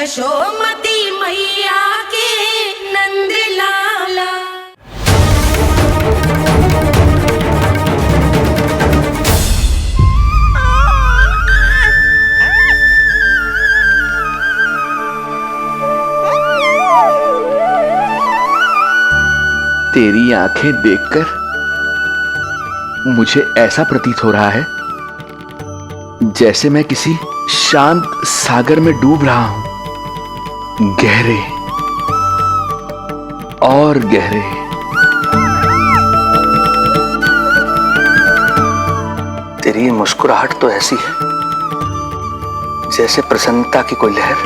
यशोमती मैया के नंद लाला। तेरी आंखें देखकर मुझे ऐसा प्रतीत हो रहा है जैसे मैं किसी शांत सागर में डूब रहा हूं, गहरे और गहरे। तेरी मुस्कुराहट तो ऐसी है जैसे प्रसन्नता की कोई लहर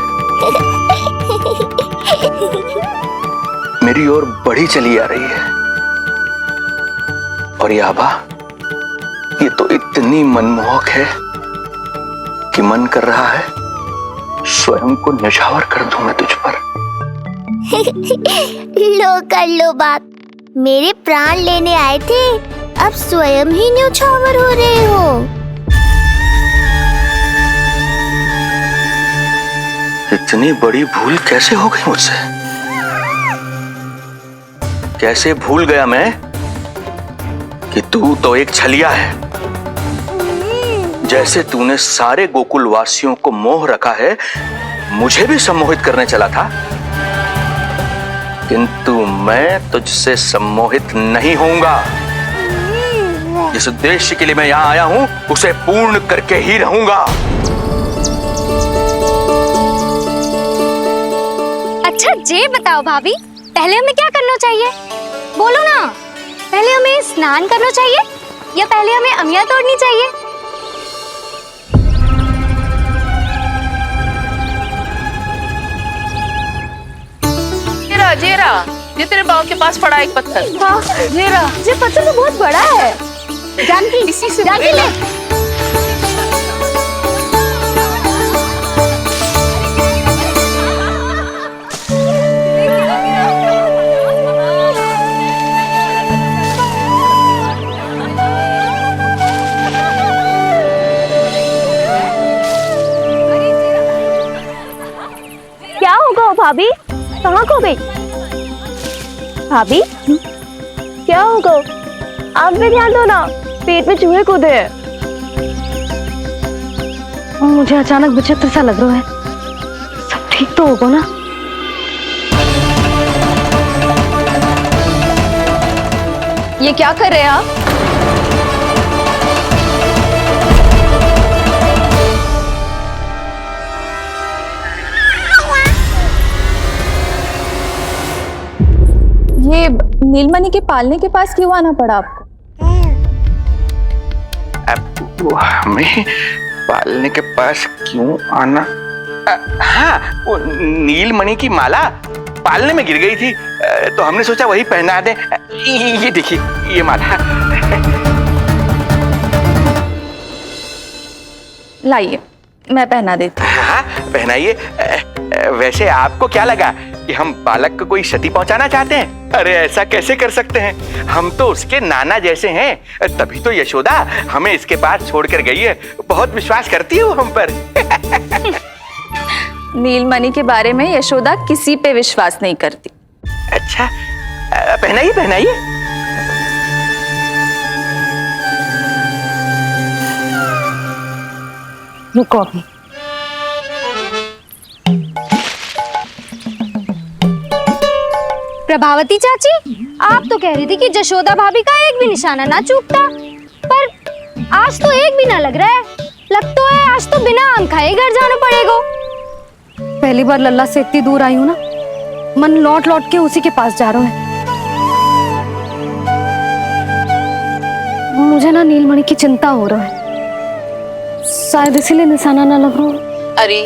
मेरी ओर बढ़ी चली आ रही है। और ये आभा, ये तो इतनी मनमोहक है कि मन कर रहा है स्वयं को न्यौछावर कर दूं मैं तुझ पर। लो कर लो बात, मेरे प्राण लेने आए थे, अब स्वयं ही न्यौछावर हो रहे हो। इतनी बड़ी भूल कैसे हो गई मुझसे? कैसे भूल गया मैं कि तू तो एक छलिया है। जैसे तूने सारे गोकुल वासियों को मोह रखा है, मुझे भी सम्मोहित करने चला था, किंतु मैं तुझसे सम्मोहित नहीं होऊंगा। जिस उद्देश्य के लिए मैं यहां आया हूं उसे पूर्ण करके ही रहूंगा। अच्छा ये बताओ भाभी, पहले हमें क्या करना चाहिए? बोलो ना, पहले हमें स्नान करना चाहिए या पहले हमें अमिया तोड़नी चाहिए? जेरा जेरा, ये तेरे बाव के पास पड़ा एक पत्थर। हाँ, जेरा, ये पत्थर तो बहुत बड़ा है। जानकी, इसी से जानकी ले। क्या होगा भाभी? कहाँ खो गई भाभी? क्या होगा? आप भी ध्यान दो ना, पेट में चूहे कूदे हैं। मुझे अचानक विचित्र सा लग रहा है। सब ठीक तो होगा ना? ये क्या कर रहे हैं आप? ये नीलमणि के पालने के पास क्यों आना पड़ा आपको? अब हमें पालने के पास क्यों आना? हाँ, वो नीलमणि की माला पालने में गिर गई थी, तो हमने सोचा वही पहना दे। ये देखिए, ये माला। लाइए, मैं पहना देती हूँ। हाँ, पहनाइए। वैसे आपको क्या लगा कि हम बालक को कोई क्षति पहुंचाना चाहते हैं? अरे ऐसा कैसे कर सकते हैं? हम तो उसके नाना जैसे हैं, तभी तो यशोदा हमें इसके पास छोड़कर गई है। बहुत विश्वास करती है वो हम पर। नीलमणि के बारे में यशोदा किसी पे विश्वास नहीं करती। अच्छा, पहनाइए पहनाइए। रुको अभी। प्रभावती चाची, आप तो कह रही थी कि जशोदा भाभी का एक भी निशाना ना चूकता, पर आज तो एक भी ना लग रहा है। लग तो है आज तो बिना आम खाए घर जाना पड़ेगा। पहली बार लल्ला से इतनी दूर आई हूँ ना, मन लौट लौट के उसी के पास जा रहा है। मुझे ना नीलमणि की चिंता हो रहा है, शायद इसीलिए निशाना ना लग रहा। अरे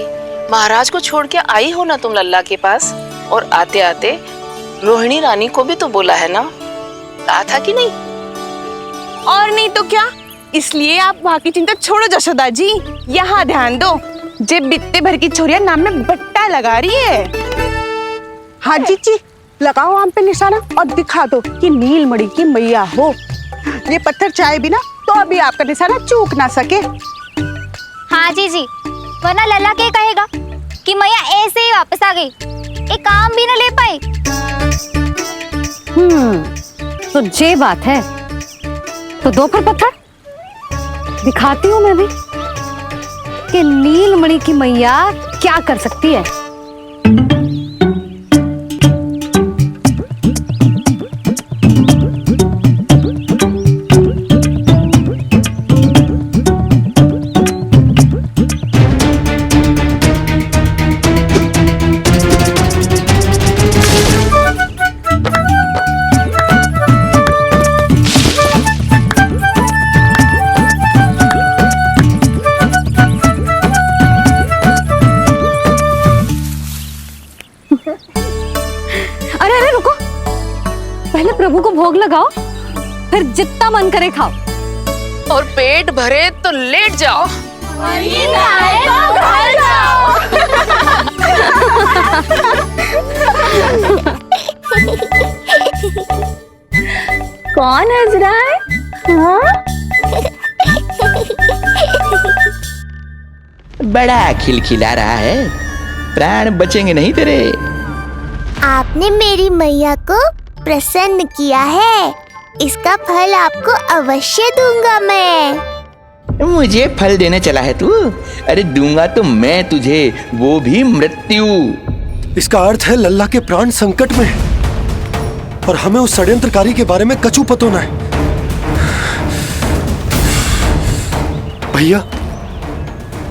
महाराज को छोड़ के आई हो ना तुम लल्ला के पास, और आते आते रोहिणी रानी को भी तो बोला है ना, कहा था कि नहीं? और नहीं तो क्या, इसलिए आप वहाँ की चिंता छोड़ो जशोदा जी, यहाँ ध्यान दो। जे बित्ते भर की छोरिया नाम में बट्टा लगा रही है। हाँ जी, लगाओ आम पे निशाना और दिखा दो कि नीलमणि की मैया हो। ये पत्थर चाहे भी ना तो अभी आपका निशाना चूक ना सके। हाँ जी, वरना लल्ला के कहेगा कि मैया ऐसे ही वापस आ गई, एक काम भी ना ले पाई। तो ये बात है, तो दो फिर पत्थर दिखाती हूँ मैं भी कि नीलमणि की मैया क्या कर सकती है। अरे अरे रुको, पहले प्रभु को भोग लगाओ, फिर जितना मन करे खाओ। और पेट भरे तो लेट जाओ। कौन हंस रहा है? हाँ? बड़ा खिलखिला रहा है, प्राण बचेंगे नहीं तेरे। आपने मेरी मैया को प्रसन्न किया है, इसका फल आपको अवश्य दूंगा मैं। मुझे फल देने चला है तू? अरे दूंगा तो मैं तुझे, वो भी मृत्यु। इसका अर्थ है लल्ला के प्राण संकट में है और हमें उस षड्यंत्रकारी के बारे में कचू पतोना है। भैया,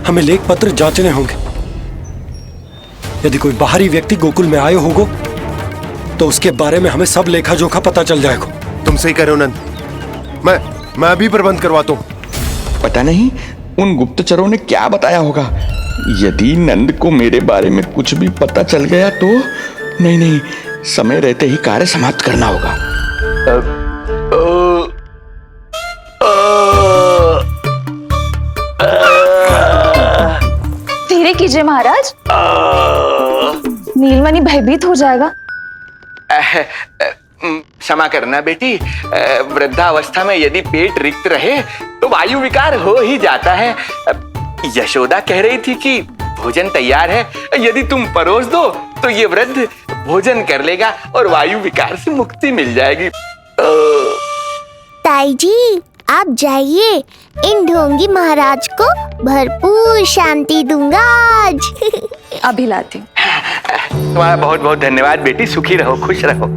हमें लेख पत्र जांचने होंगे। यदि कोई बाहरी व्यक्ति गोकुल में आए होगो तो उसके बारे में हमें सब लेखा जोखा पता चल जाएगा। तुम सही कह रहे हो नंद, मैं अभी प्रबंध करवाता हूँ। पता नहीं उन गुप्तचरों ने क्या बताया होगा। यदि नंद को मेरे बारे में कुछ भी पता चल गया तो नहीं नहीं, समय रहते ही कार्य समाप्त करना होगा। धीरे कीजिए महाराज, नीलमणि भयभीत हो जाएगा। क्षमा करना बेटी, वृद्धावस्था में यदि पेट रिक्त रहे तो वायु विकार हो ही जाता है। यशोदा कह रही थी कि भोजन तैयार है, यदि तुम परोस दो तो ये वृद्ध भोजन कर लेगा और वायु विकार से मुक्ति मिल जाएगी। ताई जी, आप जाइए, इन ढोंगी महाराज को भरपूर शांति दूंगा आज। अभी लाती हूँ। तुम्हारा बहुत बहुत धन्यवाद बेटी, सुखी रहो, खुश रहो।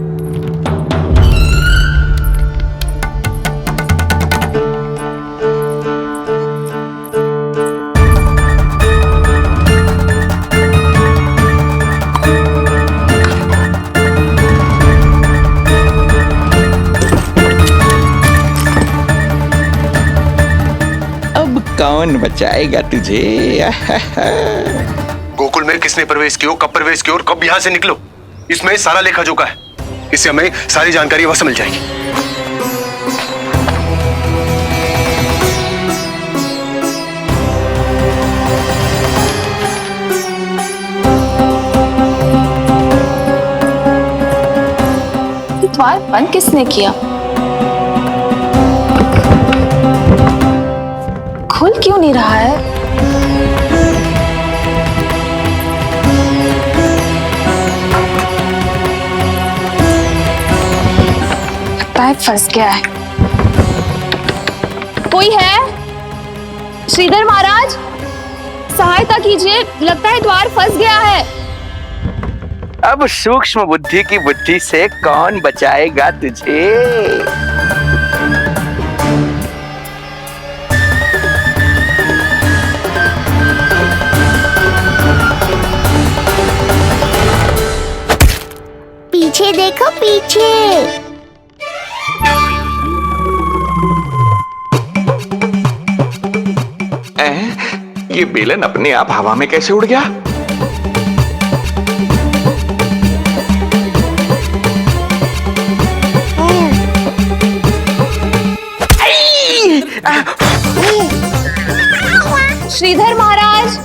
कौन बचाएगा तुझे? गोकुल में किसने प्रवेश किया, कब प्रवेश किया और कब यहाँ से निकलो, इसमें सारा लेखा जोखा है। इससे हमें सारी जानकारी वहां से मिल जाएगी। द्वार बंद किसने किया? खुल क्यों नहीं रहा है? लगता है फंस गया है। कोई है? श्रीधर महाराज, सहायता कीजिए, लगता है द्वार फंस गया है। अब सूक्ष्म बुद्धि की बुद्धि से कौन बचाएगा तुझे? पीछे देखो, पीछे। ये बेलन अपने आप हवा में कैसे उड़ गया? श्रीधर महाराज,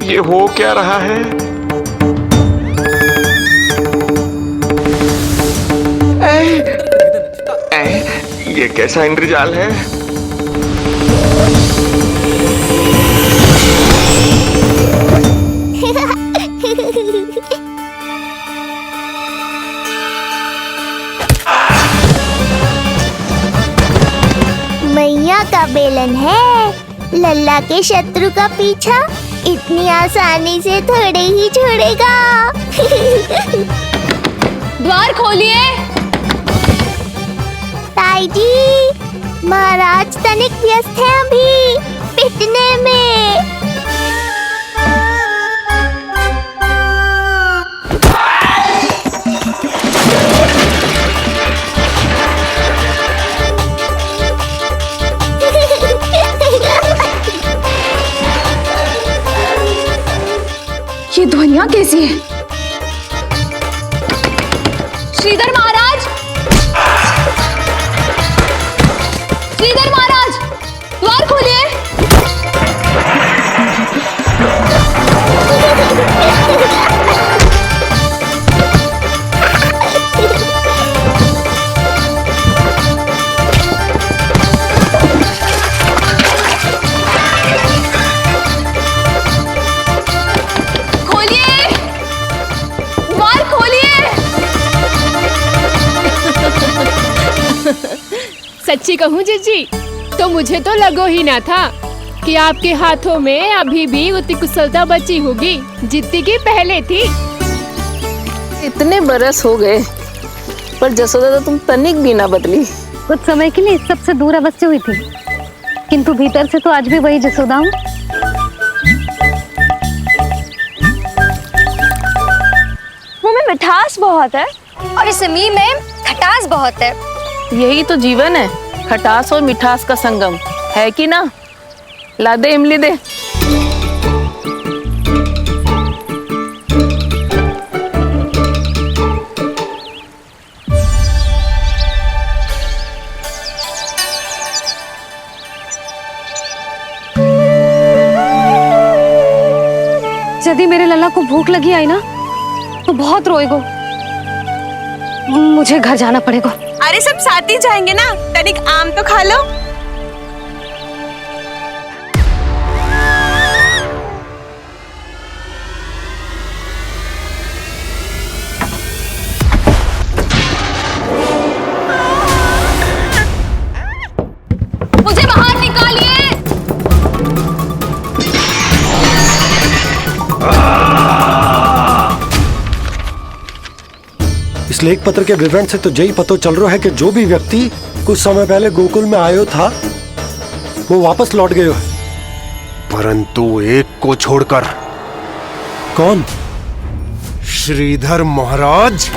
ये हो क्या रहा है? ये कैसा इंद्रजाल है? मैया का बेलन है, लल्ला के शत्रु का पीछा इतनी आसानी से थोड़े ही छोड़ेगा। द्वार खोलिए। ताई जी, महाराज तनिक व्यस्त हैं अभी पिटने में। ये ध्वनियां कैसी हैं? श्रीधर महाराज, श्रीधर महाराज, द्वार खोलिए। सच्ची कहूँ जीजी, तो मुझे तो लगो ही ना था कि आपके हाथों में अभी भी उतनी कुशलता बची होगी जितनी की पहले थी। इतने बरस हो गए पर जसोदा तो तुम तनिक भी ना बदली। कुछ समय के लिए सबसे दूर अवश्य हुई थी, किंतु भीतर से तो आज भी वही जसोदा हूँ। मुंह में मिठास बहुत है और इस मी में खटास बहुत है। यही तो जीवन है, खटास और मिठास का संगम, है कि ना? ला दे इमली दे। यदि मेरे लल्ला को भूख लगी आई ना तो बहुत रोएगो। मुझे घर जाना पड़ेगा। अरे सब साथ ही जाएंगे ना, तनिक आम तो खा लो। मुझे बाहर निकालिए। इस लेख पत्र के विवरण से तो यही पता चल रहा है कि जो भी व्यक्ति कुछ समय पहले गोकुल में आयो था वो वापस लौट गयो है। परंतु एक को छोड़कर। कौन? श्रीधर महाराज।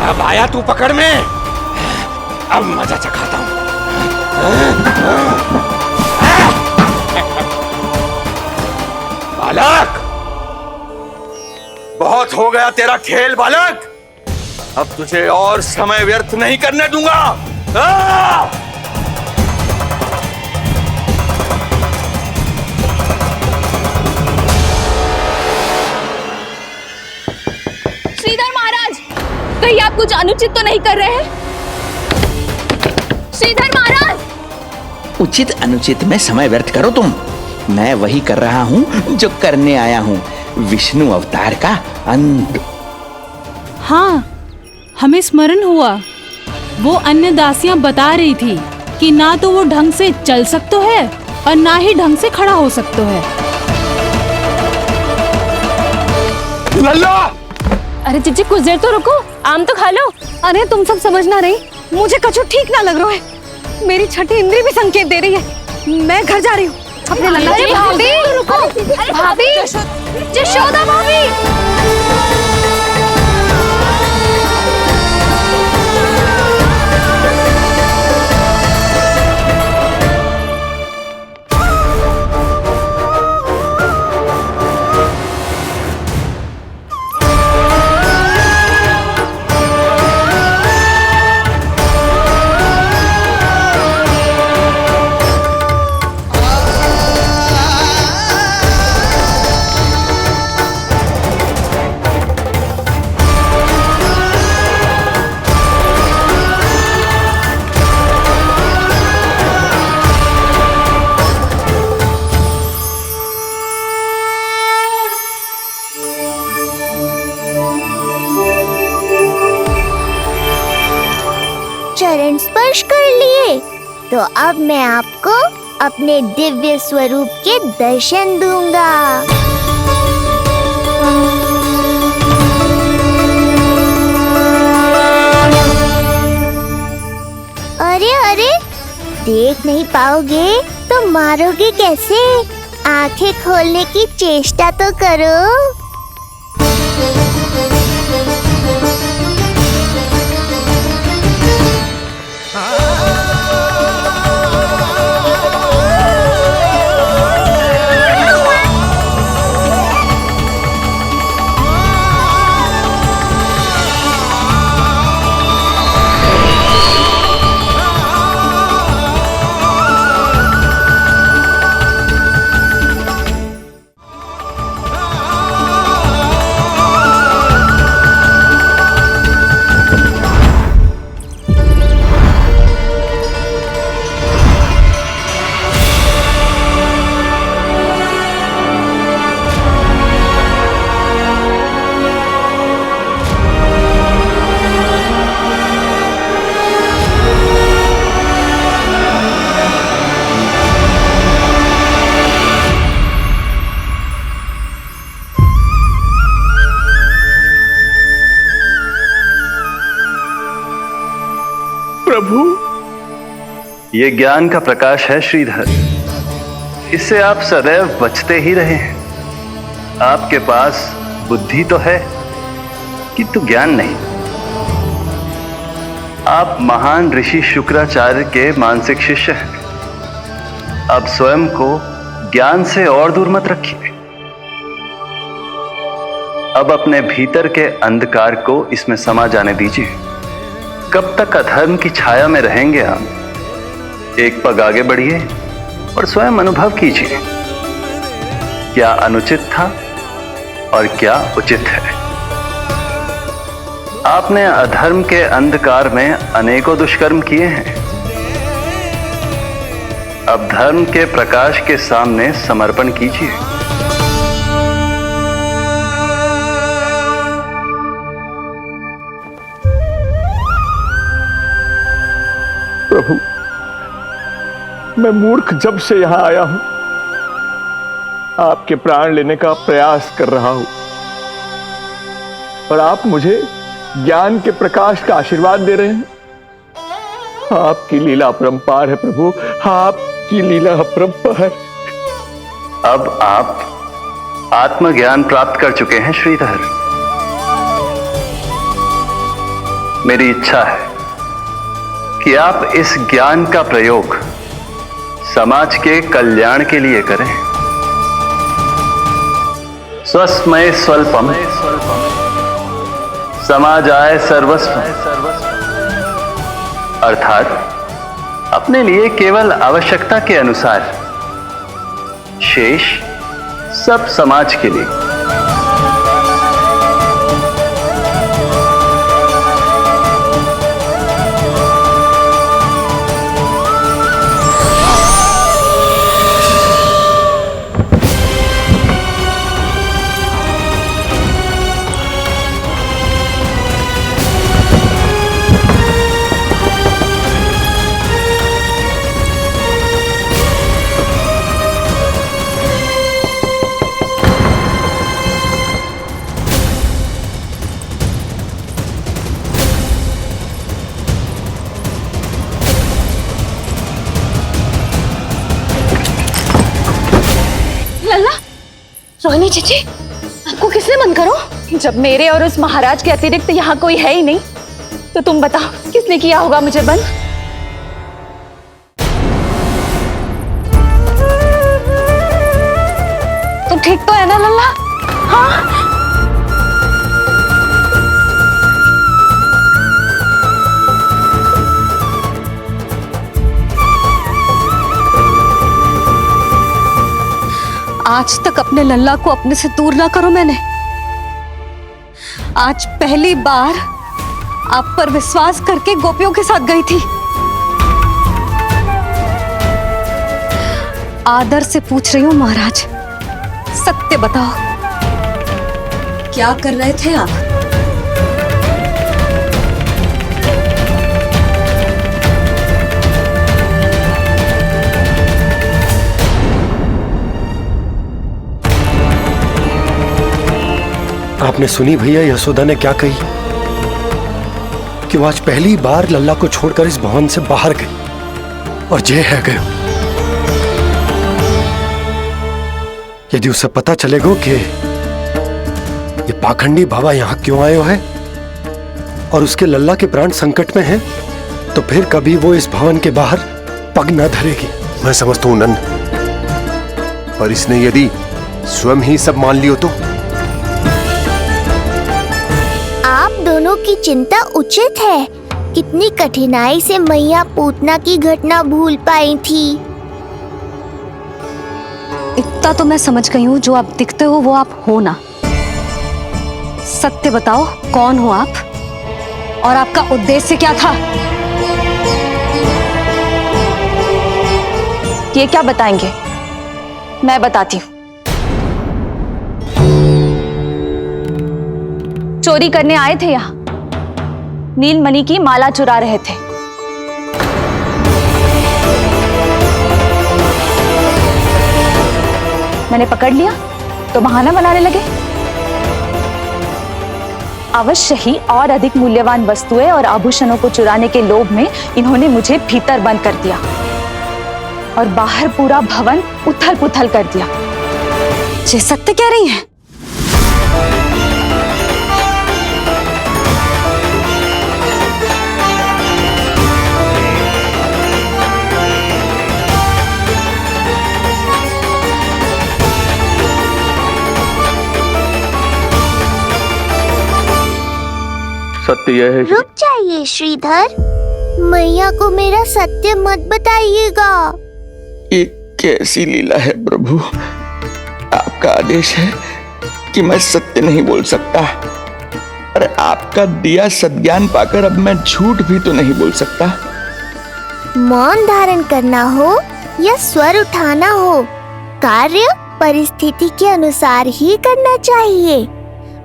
अब आया तू पकड़ में, अब मजा चखाता हूं। बालक, बहुत हो गया तेरा खेल बालक, अब तुझे और समय व्यर्थ नहीं करने दूंगा। श्रीधर महाराज, कहीं आप कुछ अनुचित तो नहीं कर रहे हैं? श्रीधर महाराज! उचित अनुचित में समय व्यर्थ करो तुम, मैं वही कर रहा हूँ जो करने आया हूँ, विष्णु अवतार का अंत। हाँ, हमें स्मरण हुआ, वो अन्य दासियां बता रही थी कि ना तो वो ढंग से चल सकते है और ना ही ढंग से खड़ा हो सकते है। लल्ला! अरे जीजी कुछ देर तो रुको, आम तो खा लो। अरे तुम सब समझना रही, मुझे कछु ठीक ना लग रहा है। मेरी छठी इंद्री भी संकेत दे रही है। मैं घर जा रही हूँ अपने लल्ला। अरे भाभी, रुको। अरे भाभी, जशोदा भाभी। तो अब मैं आपको अपने दिव्य स्वरूप के दर्शन दूंगा। अरे अरे, देख नहीं पाओगे तो मारोगे कैसे? आंखें खोलने की चेष्टा तो करो। प्रभु, ये ज्ञान का प्रकाश है श्रीधर। इससे आप सदैव बचते ही रहे हैं। आपके पास बुद्धि तो है किंतु ज्ञान नहीं। आप महान ऋषि शुक्राचार्य के मानसिक शिष्य हैं। अब स्वयं को ज्ञान से और दूर मत रखिए। अब अपने भीतर के अंधकार को इसमें समा जाने दीजिए। कब तक अधर्म की छाया में रहेंगे हम? एक पग आगे बढ़िए और स्वयं अनुभव कीजिए क्या अनुचित था और क्या उचित है। आपने अधर्म के अंधकार में अनेकों दुष्कर्म किए हैं। अब धर्म के प्रकाश के सामने समर्पण कीजिए। प्रभु, मैं मूर्ख जब से यहां आया हूं, आपके प्राण लेने का प्रयास कर रहा हूं और आप मुझे ज्ञान के प्रकाश का आशीर्वाद दे रहे हैं। आपकी लीला अपरंपार है प्रभु, आपकी लीला अपरंपार। अब आप आत्मज्ञान प्राप्त कर चुके हैं श्रीधर। मेरी इच्छा है कि आप इस ज्ञान का प्रयोग समाज के कल्याण के लिए करें। स्वस्मय स्वल्पम समाजाय सर्वस्वम, अर्थात अपने लिए केवल आवश्यकता के अनुसार, शेष सब समाज के लिए। रोहिणी चीची, आपको किसने बंद करो? जब मेरे और उस महाराज के अतिरिक्त यहाँ कोई है ही नहीं, तो तुम बताओ किसने किया होगा मुझे बंद? तुम ठीक तो है ना लल्ला? हाँ? आज तक अपने लल्ला को अपने से दूर ना करो मैंने। आज पहली बार आप पर विश्वास करके गोपियों के साथ गई थी। आदर से पूछ रही हूं महाराज, सत्य बताओ, क्या कर रहे थे आप? आपने सुनी भैया यशोदा ने क्या कही? कि वो आज पहली बार लल्ला को छोड़कर इस भवन से बाहर गई और जे है गयो। यदि उसे पता चलेगा कि ये पाखंडी बाबा यहां क्यों आयो है और उसके लल्ला के प्राण संकट में हैं, तो फिर कभी वो इस भवन के बाहर पग न धरेगी। मैं समझता हूं नंद, पर इसने यदि स्वयं ही सब मान लियो तो? आप दोनों की चिंता उचित है। कितनी कठिनाई से मैया पूतना की घटना भूल पाई थी। इतना तो मैं समझ गई हूँ, जो आप दिखते हो वो आप हो ना। सत्य बताओ, कौन हो आप और आपका उद्देश्य क्या था? ये क्या बताएंगे, मैं बताती हूँ। चोरी करने आए थे यहाँ, नीलमणि की माला चुरा रहे थे। मैंने पकड़ लिया तो बहाना बनाने लगे। अवश्य ही और अधिक मूल्यवान वस्तुएं और आभूषणों को चुराने के लोभ में इन्होंने मुझे भीतर बंद कर दिया और बाहर पूरा भवन उथल पुथल कर दिया। ये सत्य कह रही हैं? सत्य यह है। रुक जाइए श्रीधर, मैया को मेरा सत्य मत बताइएगा। ये कैसी लीला है प्रभु? आपका आदेश है कि मैं सत्य नहीं बोल सकता, अरे आपका दिया सद्ज्ञान पाकर अब मैं झूठ भी तो नहीं बोल सकता। मौन धारण करना हो या स्वर उठाना हो, कार्य परिस्थिति के अनुसार ही करना चाहिए।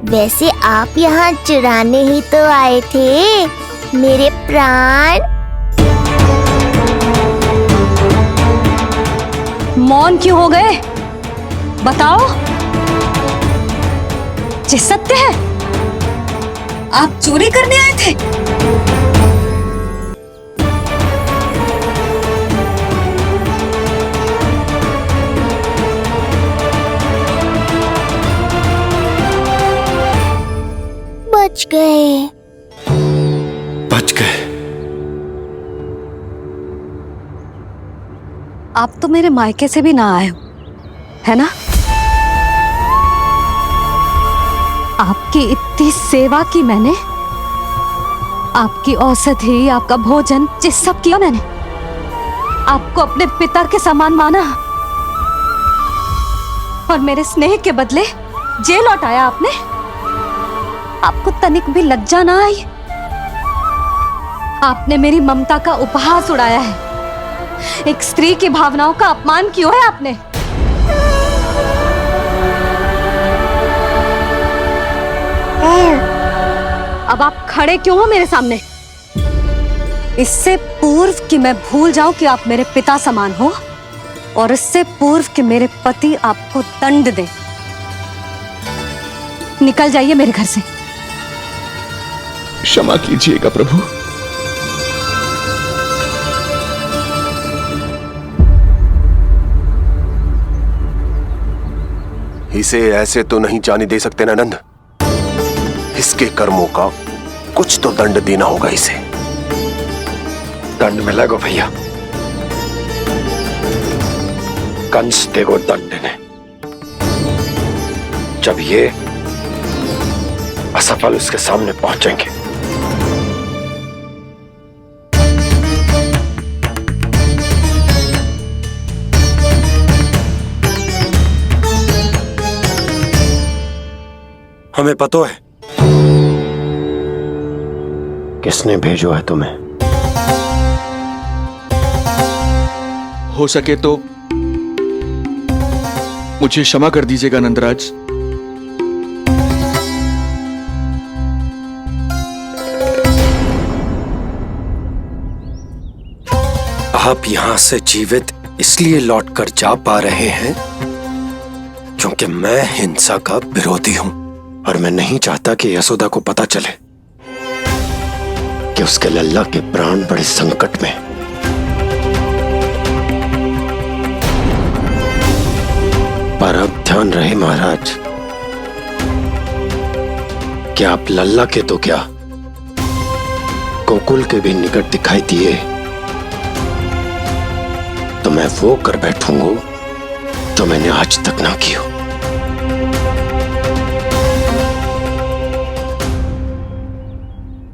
वैसे आप यहाँ चुराने ही तो आए थे मेरे प्राण। मौन क्यों हो गए? बताओ, ये सत्य है? आप चोरी करने आए थे? बच गए। बच गए। आप तो मेरे मायके से भी ना आए हो, है ना? आपकी इतनी सेवा की मैंने, आपकी औषधि, आपका भोजन, ये सब किया मैंने। आपको अपने पिता के समान माना और मेरे स्नेह के बदले जेल लौटाया आपने। आपको तनिक भी लज्जा ना आई? आपने मेरी ममता का उपहास उड़ाया है। एक स्त्री की भावनाओं का अपमान क्यों है आपने? अब आप खड़े क्यों हो मेरे सामने? इससे पूर्व कि मैं भूल जाऊं कि आप मेरे पिता समान हो, और इससे पूर्व कि मेरे पति आपको दंड दे, निकल जाइए मेरे घर से। क्षमा कीजिएगा प्रभु। इसे ऐसे तो नहीं जाने दे सकते ना नंद। इसके कर्मों का कुछ तो दंड देना होगा इसे। दंड मिलेगा भैया, कंस देगो दंड ने। जब ये असफल उसके सामने पहुंचेंगे। हमें पता है किसने भेजो है तुम्हें। हो सके तो मुझे क्षमा कर दीजिएगा नंदराज। आप यहां से जीवित इसलिए लौटकर जा पा रहे हैं क्योंकि मैं हिंसा का विरोधी हूं। और मैं नहीं चाहता कि यशोदा को पता चले कि उसके लल्ला के प्राण बड़े संकट में। पर अब ध्यान रहे महाराज कि आप लल्ला के तो क्या, गोकुल के भी निकट दिखाई दिए तो मैं वो कर बैठूंगा जो मैंने आज तक ना की हो।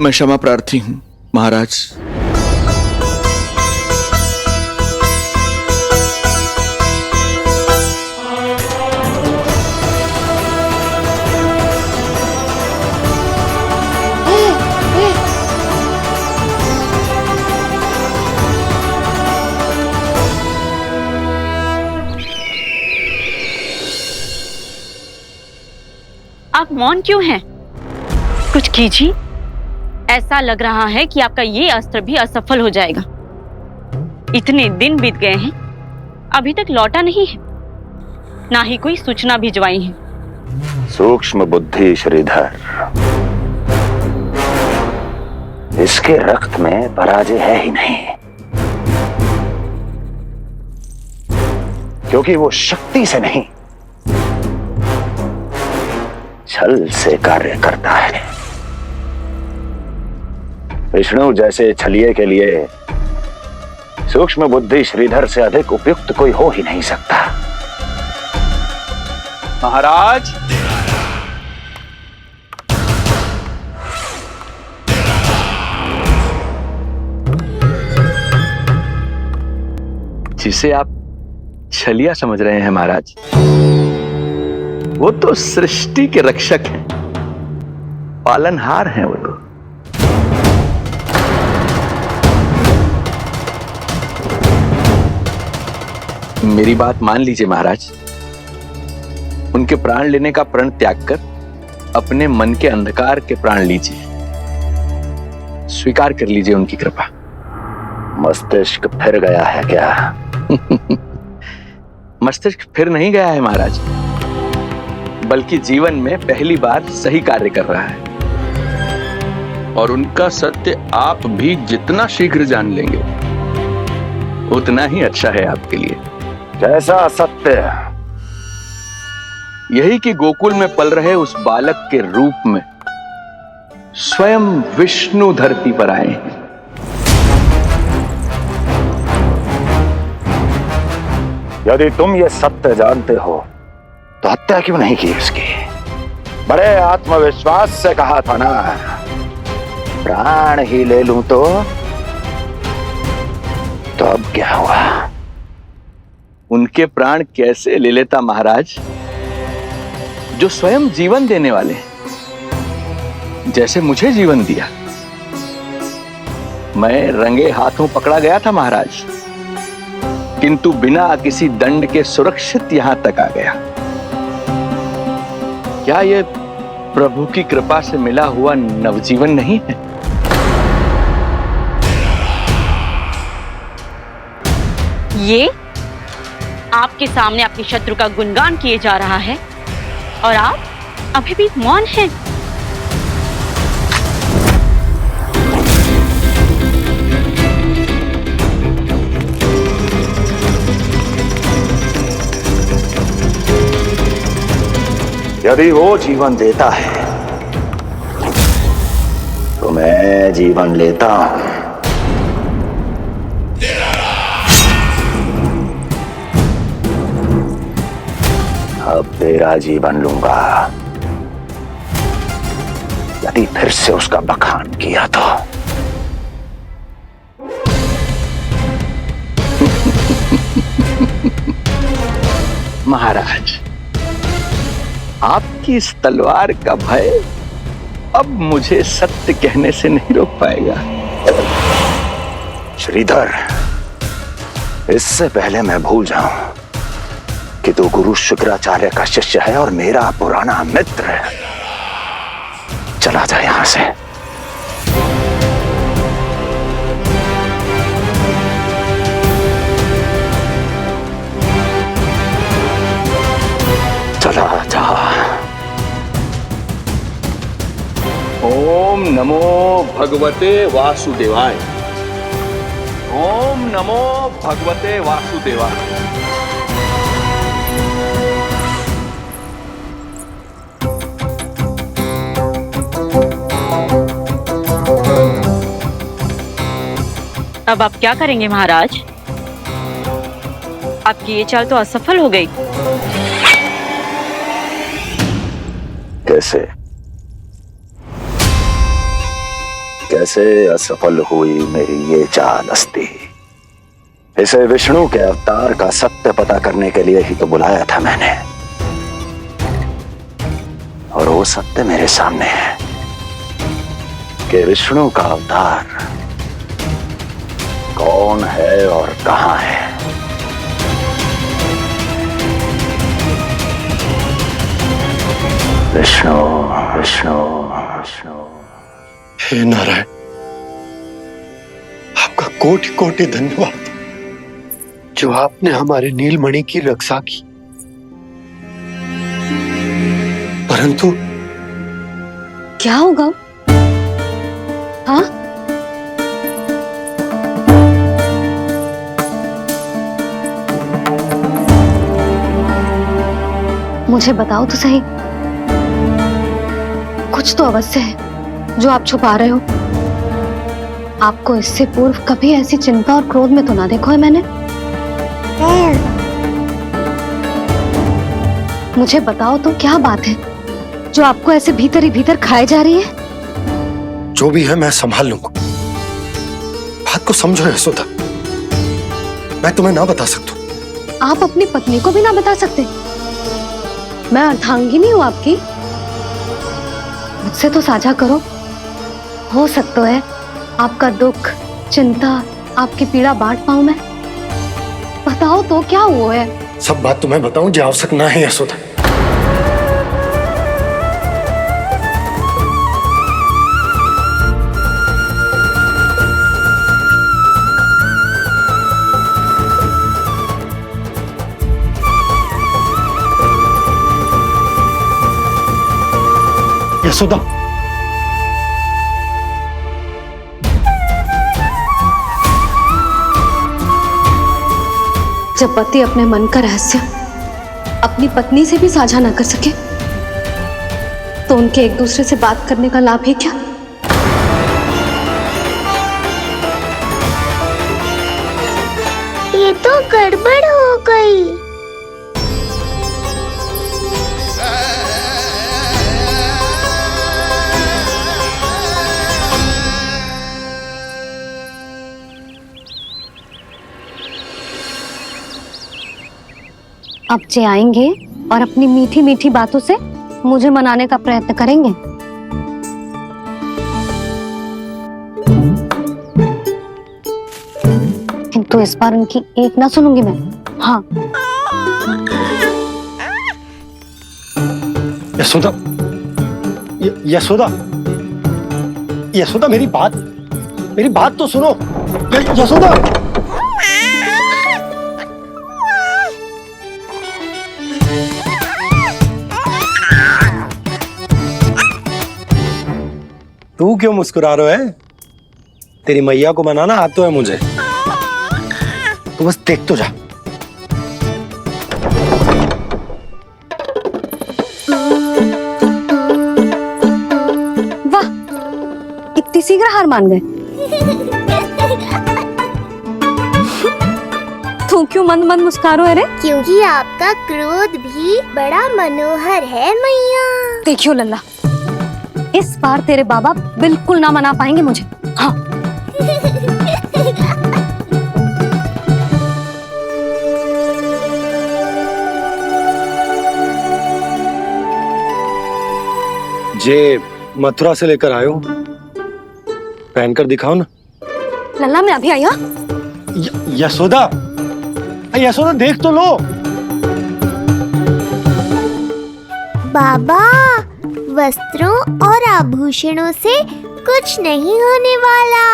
मैं क्षमा प्रार्थी हूं महाराज। आप मौन क्यों हैं? कुछ कीजिए। ऐसा लग रहा है कि आपका ये अस्त्र भी असफल हो जाएगा। इतने दिन बीत गए हैं, अभी तक लौटा नहीं है, ना ही कोई सूचना भिजवाई है। सूक्ष्म बुद्धि श्रीधर, इसके रक्त में पराजय है ही नहीं, क्योंकि वो शक्ति से नहीं छल से कार्य करता है। विष्णु जैसे छलिए के लिए सूक्ष्म बुद्धि श्रीधर से अधिक उपयुक्त कोई हो ही नहीं सकता। महाराज, जिसे आप छलिया समझ रहे हैं महाराज, वो तो सृष्टि के रक्षक हैं, पालनहार हैं वो तो। मेरी बात मान लीजिए महाराज, उनके प्राण लेने का प्रण त्याग कर अपने मन के अंधकार के प्राण लीजिए, स्वीकार कर लीजिए उनकी कृपा। मस्तिष्क फिर गया है क्या? मस्तिष्क फिर नहीं गया है महाराज, बल्कि जीवन में पहली बार सही कार्य कर रहा है। और उनका सत्य आप भी जितना शीघ्र जान लेंगे उतना ही अच्छा है आपके लिए। कैसा सत्य? यही कि गोकुल में पल रहे उस बालक के रूप में स्वयं विष्णु धरती पर आए हैं। यदि तुम ये सत्य जानते हो तो हत्या क्यों नहीं की उसकी? बड़े आत्मविश्वास से कहा था ना, प्राण ही ले लूं तो अब क्या हुआ? उनके प्राण कैसे ले लेता महाराज, जो स्वयं जीवन देने वाले, जैसे मुझे जीवन दिया। मैं रंगे हाथों पकड़ा गया था महाराज, किंतु बिना किसी दंड के सुरक्षित यहां तक आ गया। क्या यह प्रभु की कृपा से मिला हुआ नवजीवन नहीं है? ये आपके सामने अपने शत्रु का गुणगान किए जा रहा है और आप अभी भी मौन हैं। यदि वो जीवन देता है तो मैं जीवन लेता हूं। अब तेरा जीवन लूंगा यदि फिर से उसका बखान किया तो। महाराज, आपकी इस तलवार का भय अब मुझे सत्य कहने से नहीं रोक पाएगा। श्रीधर, इससे पहले मैं भूल जाऊं कि तू गुरु शुक्राचार्य का शिष्य है और मेरा पुराना मित्र है, चला जा यहां से। चला जा। नमो भगवते वासुदेवाय। ओम नमो भगवते वासुदेवाय। अब आप क्या करेंगे महाराज? आपकी ये चाल तो असफल हो गई। कैसे कैसे असफल हुई मेरी ये चाल अस्ति? इसे विष्णु के अवतार का सत्य पता करने के लिए ही तो बुलाया था मैंने, और वो सत्य मेरे सामने है कि विष्णु का अवतार कौन है और कहां है। विष्णु विष्णु विष्णु। हे नारायण, आपका कोटि कोटि धन्यवाद जो आपने हमारे नीलमणि की रक्षा की। परंतु क्या होगा? हाँ, मुझे बताओ तो सही, कुछ तो अवश्य है जो आप छुपा रहे हो। आपको इससे पूर्व कभी ऐसी चिंता और क्रोध में तो ना देखो है मैंने। मुझे बताओ तो क्या बात है जो आपको ऐसे भीतर ही भीतर खाए जा रही है? जो भी है मैं संभाल लूंगा। बात को समझो यशोदा, मैं तुम्हें ना बता सकता। आप अपनी पत्नी को भी ना बता सकते? मैं अर्धांगिनी हूँ आपकी, मुझसे तो साझा करो। हो सकता है आपका दुख, चिंता, आपकी पीड़ा बांट पाऊं मैं। बताओ तो क्या हुआ है? सब बात तुम्हें बताऊं जो आवश्यक ना है यशोदा। यशोदा, जब पति अपने मन का रहस्य अपनी पत्नी से भी साझा ना कर सके तो उनके एक दूसरे से बात करने का लाभ है क्या? ये तो गड़बड़ हो गई। अब जे आएंगे और अपनी मीठी मीठी बातों से मुझे मनाने का प्रयत्न करेंगे। किंतु इस बार उनकी एक ना सुनूंगी मैं। हाँ, यशोदा, यशोदा, यशोदा, मेरी बात तो सुनो। यशोदा, तू क्यों मुस्कुरा रहा है? तेरी मैया को मनाना आता है मुझे। तू बस देख तो जा। वाह, इतनी शीघ्र हार मान गए। तू क्यों मंद मंद मुस्कुरा रहे? क्योंकि आपका क्रोध भी बड़ा मनोहर है मैया। देखियो लल्ला, इस बार तेरे बाबा बिल्कुल ना मना पाएंगे मुझे। हाँ। जे मथुरा से लेकर आयो, पहनकर दिखाओ ना। लल्ला, मैं अभी आई। हाँ, यशोदा, यशोदा देख तो लो। बाबा, वस्त्रों और आभूषणों से कुछ नहीं होने वाला।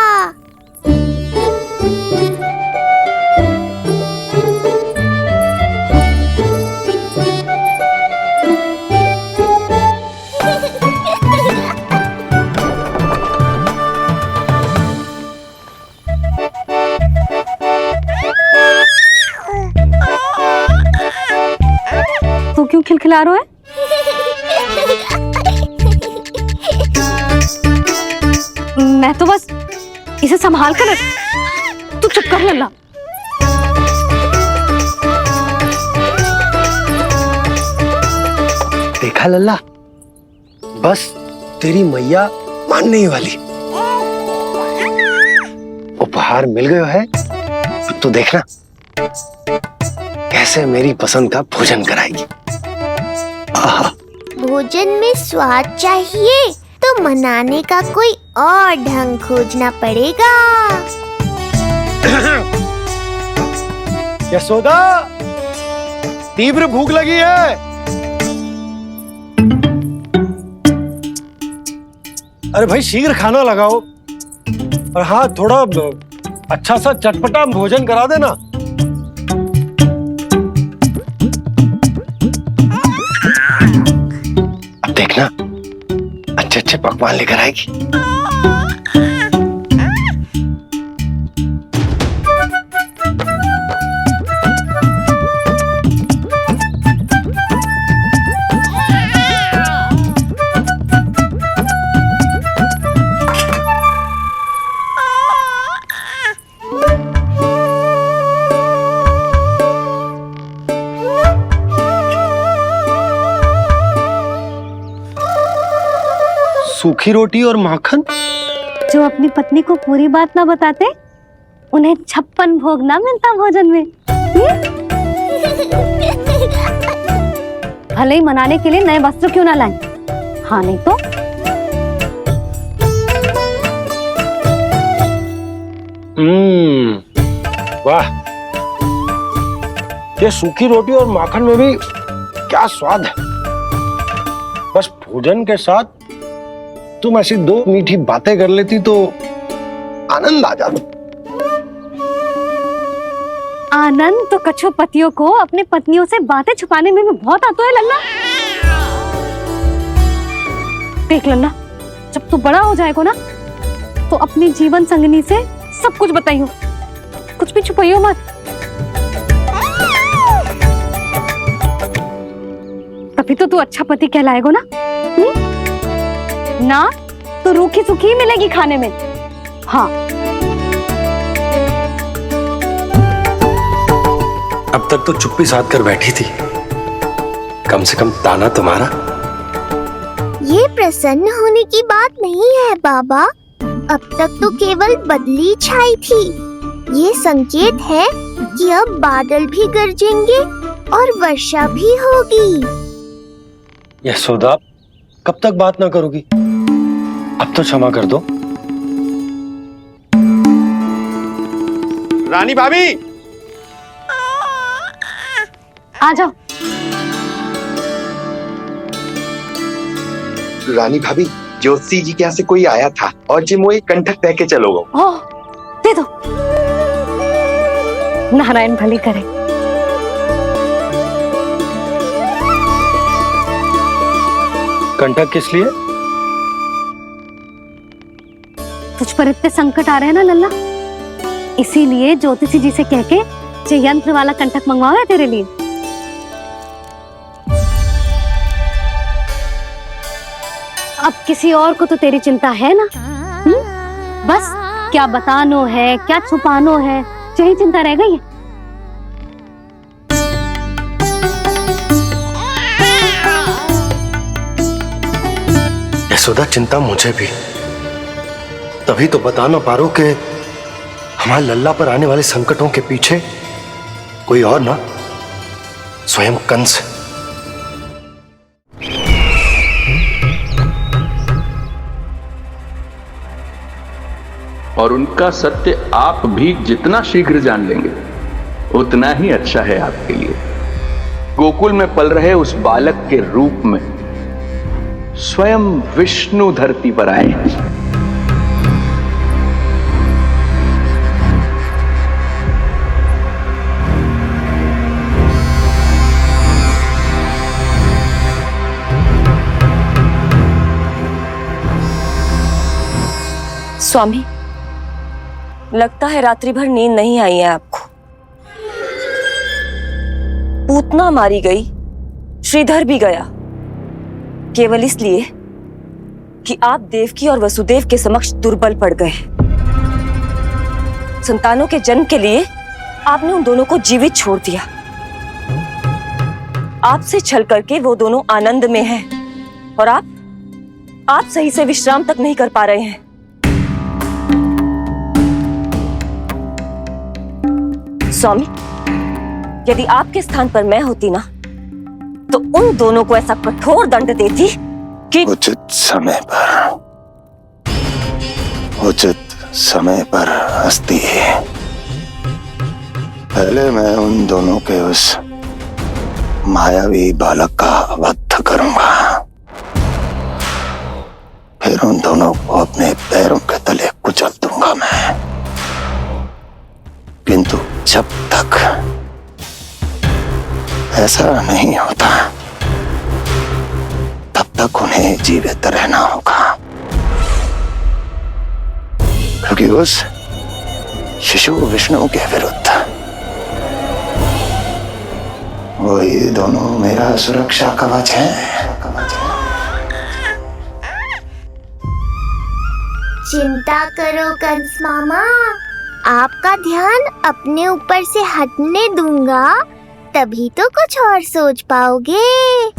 क्यों खिलखिला रहे हो? मैं तो बस इसे संभाल कर तू चुप कर लल्ला। देखा लल्ला, बस तेरी मैया मानने ही वाली। उपहार मिल गयो है, अब तो देखना कैसे मेरी पसंद का भोजन कराएगी। भोजन में स्वाद चाहिए तो मनाने का कोई और ढंग खोजना पड़ेगा। यशोदा, तीव्र भूख लगी है। अरे भाई शीघ्र खाना लगाओ, और हाँ थोड़ा अच्छा सा चटपटा भोजन करा देना। अब देखना अच्छे अच्छे पकवान लेकर आएगी। सूखी रोटी और माखन। जो अपनी पत्नी को पूरी बात ना बताते, उन्हें 56 भोग ना मिलता भोजन में। भले ही मनाने के लिए नए वस्त्र क्यों ना लाएं, हाँ नहीं तो वाह, ये सूखी रोटी और माखन में भी क्या स्वाद है। बस भोजन के साथ तुम ऐसी दो मीठी बातें कर लेती तो आनंद आ जाता। आनंद तो कछुआ पतियों को अपने पत्नियों से बातें छुपाने में भी बहुत आता है लल्ला। देख लल्ला, जब तू बड़ा हो जाएगा ना तो अपनी जीवन संगनी से सब कुछ बताइयो, कुछ भी छुपाइयो मत। तभी तो तू अच्छा पति कहलाएगा ना। ना तो रूखी सूखी मिलेगी खाने में। हाँ, अब तक तो चुप्पी साध कर बैठी थी, कम से कम ताना तुम्हारा। ये प्रसन्न होने की बात नहीं है बाबा, अब तक तो केवल बदली छाई थी। ये संकेत है कि अब बादल भी गरजेंगे और वर्षा भी होगी। यशोदा, कब तक बात ना करोगी? अब तो क्षमा कर दो। रानी भाभी, आ जाओ। रानी भाभी, ज्योति जी के यहाँ से कोई आया था और जी मोई कंठक तह के चलोगे। ओह, दे दो। नारायण भली करे। कंठक किस लिए? तुझ पर इतने संकट आ रहे हैं ना लल्ला, इसीलिए ज्योतिषी जी से कह के जो यंत्र वाला कंठक मंगवाओ है तेरे लिए। अब किसी और को तो तेरी चिंता है ना? बस क्या बतानो है, क्या छुपानो है, यही चिंता रह गई है। यशोदा, चिंता मुझे भी, तभी तो बता ना पा रहा कि हमारे लल्ला पर आने वाले संकटों के पीछे कोई और ना, स्वयं कंस। और उनका सत्य आप भी जितना शीघ्र जान लेंगे उतना ही अच्छा है आपके लिए। गोकुल में पल रहे उस बालक के रूप में स्वयं विष्णु धरती पर आए। स्वामी, लगता है रात्रि भर नींद नहीं आई है आपको। पूतना मारी गई, श्रीधर भी गया, केवल इसलिए कि आप देवकी और वसुदेव के समक्ष दुर्बल पड़ गए। संतानों के जन्म के लिए आपने उन दोनों को जीवित छोड़ दिया। आपसे छल करके वो दोनों आनंद में हैं और आप सही से विश्राम तक नहीं कर पा रहे हैं। स्वामी, यदि आपके स्थान पर मैं होती ना, तो उन दोनों को ऐसा कठोर दंड देती कि उचित समय पर हस्ती। पहले मैं उन दोनों के उस मायावी बालक का वध करूंगा, फिर उन दोनों को अपने पैरों के तले कुचल दूंगा मैं। किंतु जब तक ऐसा नहीं होता, तब तक उन्हें जीवित रहना होगा, क्योंकि उस शिशु विष्णु के विरुद्ध वही दोनों मेरा सुरक्षा कवच है। चिंता करो कंस मामा, आपका ध्यान अपने ऊपर से हटने दूंगा, तभी तो कुछ और सोच पाओगे।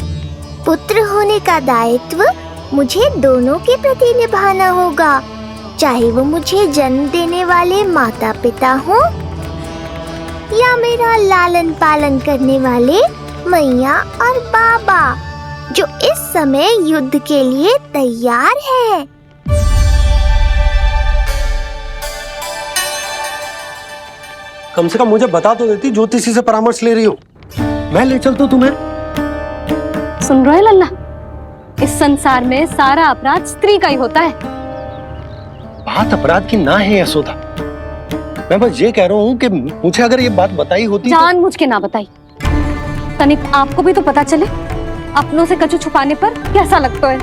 पुत्र होने का दायित्व मुझे दोनों के प्रति निभाना होगा, चाहे वो मुझे जन्म देने वाले माता पिता हो या मेरा लालन पालन करने वाले मैया और बाबा, जो इस समय युद्ध के लिए तैयार है। कम से कम मुझे बता तो देती, ज्योतिषी से परामर्श ले रही हो, मैं ले चलता तुम्हें। सुन रहे लल्ला, इस संसार में सारा अपराध स्त्री का ही होता है। बात अपराध की ना है यशोदा, मैं बस ये कह रहा हूँ कि मुझे अगर ये बात बताई होती जानबूझ के ना बताई। तनिक आपको भी तो पता चले अपनों से कछु छुपाने पर कैसा लगता है।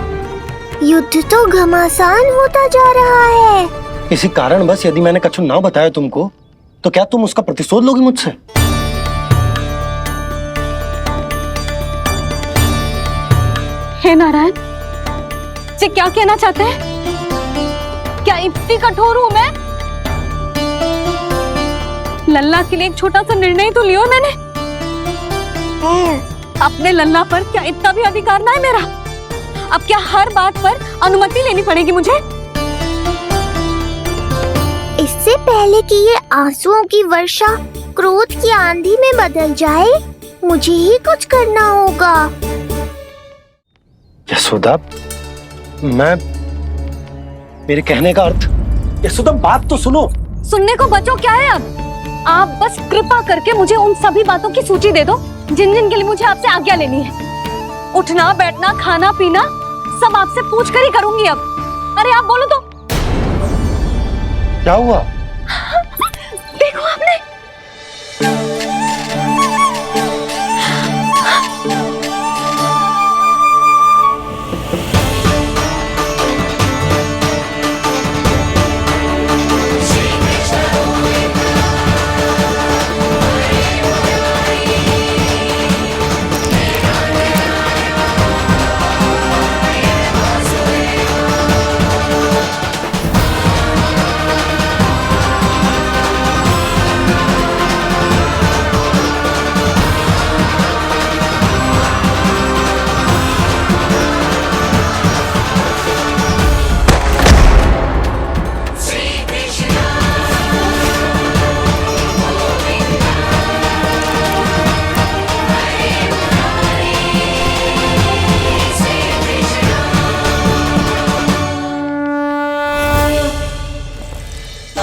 युद्ध तो घमासान होता जा रहा है। इसी कारण बस यदि मैंने कछु ना बताया तुमको, तो क्या तुम उसका प्रतिशोध लोगी मुझसे? हे नारायण, जी क्या कहना चाहते हैं? क्या इतनी कठोर हूं मैं? लल्ला के लिए एक छोटा सा निर्णय तो लियो मैंने। अपने लल्ला पर क्या इतना भी अधिकार ना है मेरा? अब क्या हर बात पर अनुमति लेनी पड़ेगी मुझे? इससे पहले कि ये आंसुओं की वर्षा क्रोध की आंधी में बदल जाए, मुझे ही कुछ करना होगा। यशोदा, मेरे कहने का अर्थ, यशोदा बात तो सुनो। सुनने को बचो क्या है अब? आप बस कृपा करके मुझे उन सभी बातों की सूची दे दो जिन जिन के लिए मुझे आपसे आज्ञा लेनी है। उठना बैठना खाना पीना सब आपसे पूछ कर ही करूंगी अब। अरे आप बोलो तो। क्या हुआ? देखो आपने।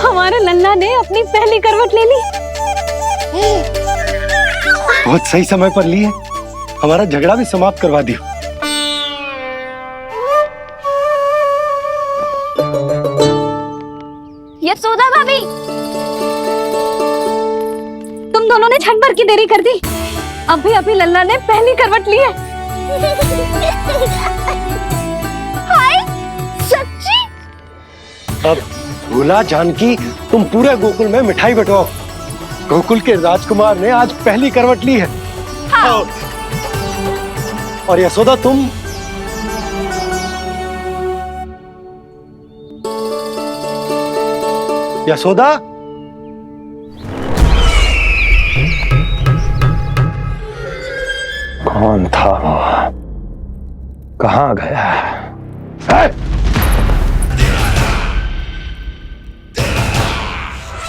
हमारे लल्ला ने अपनी पहली करवट ले ली। बहुत सही समय पर ली है, हमारा झगड़ा भी समाप्त करवा दियो। यशोदा भाभी, तुम दोनों ने क्षण भर की देरी कर दी। अभी अभी लल्ला ने पहली करवट ली है। हाय, सच्ची? अब भूला जानकी, तुम पूरे गोकुल में मिठाई बंटवाओ। गोकुल के राजकुमार ने आज पहली करवट ली है। हाँ। और यशोदा तुम यशोदा, कौन था वो? कहां गया है?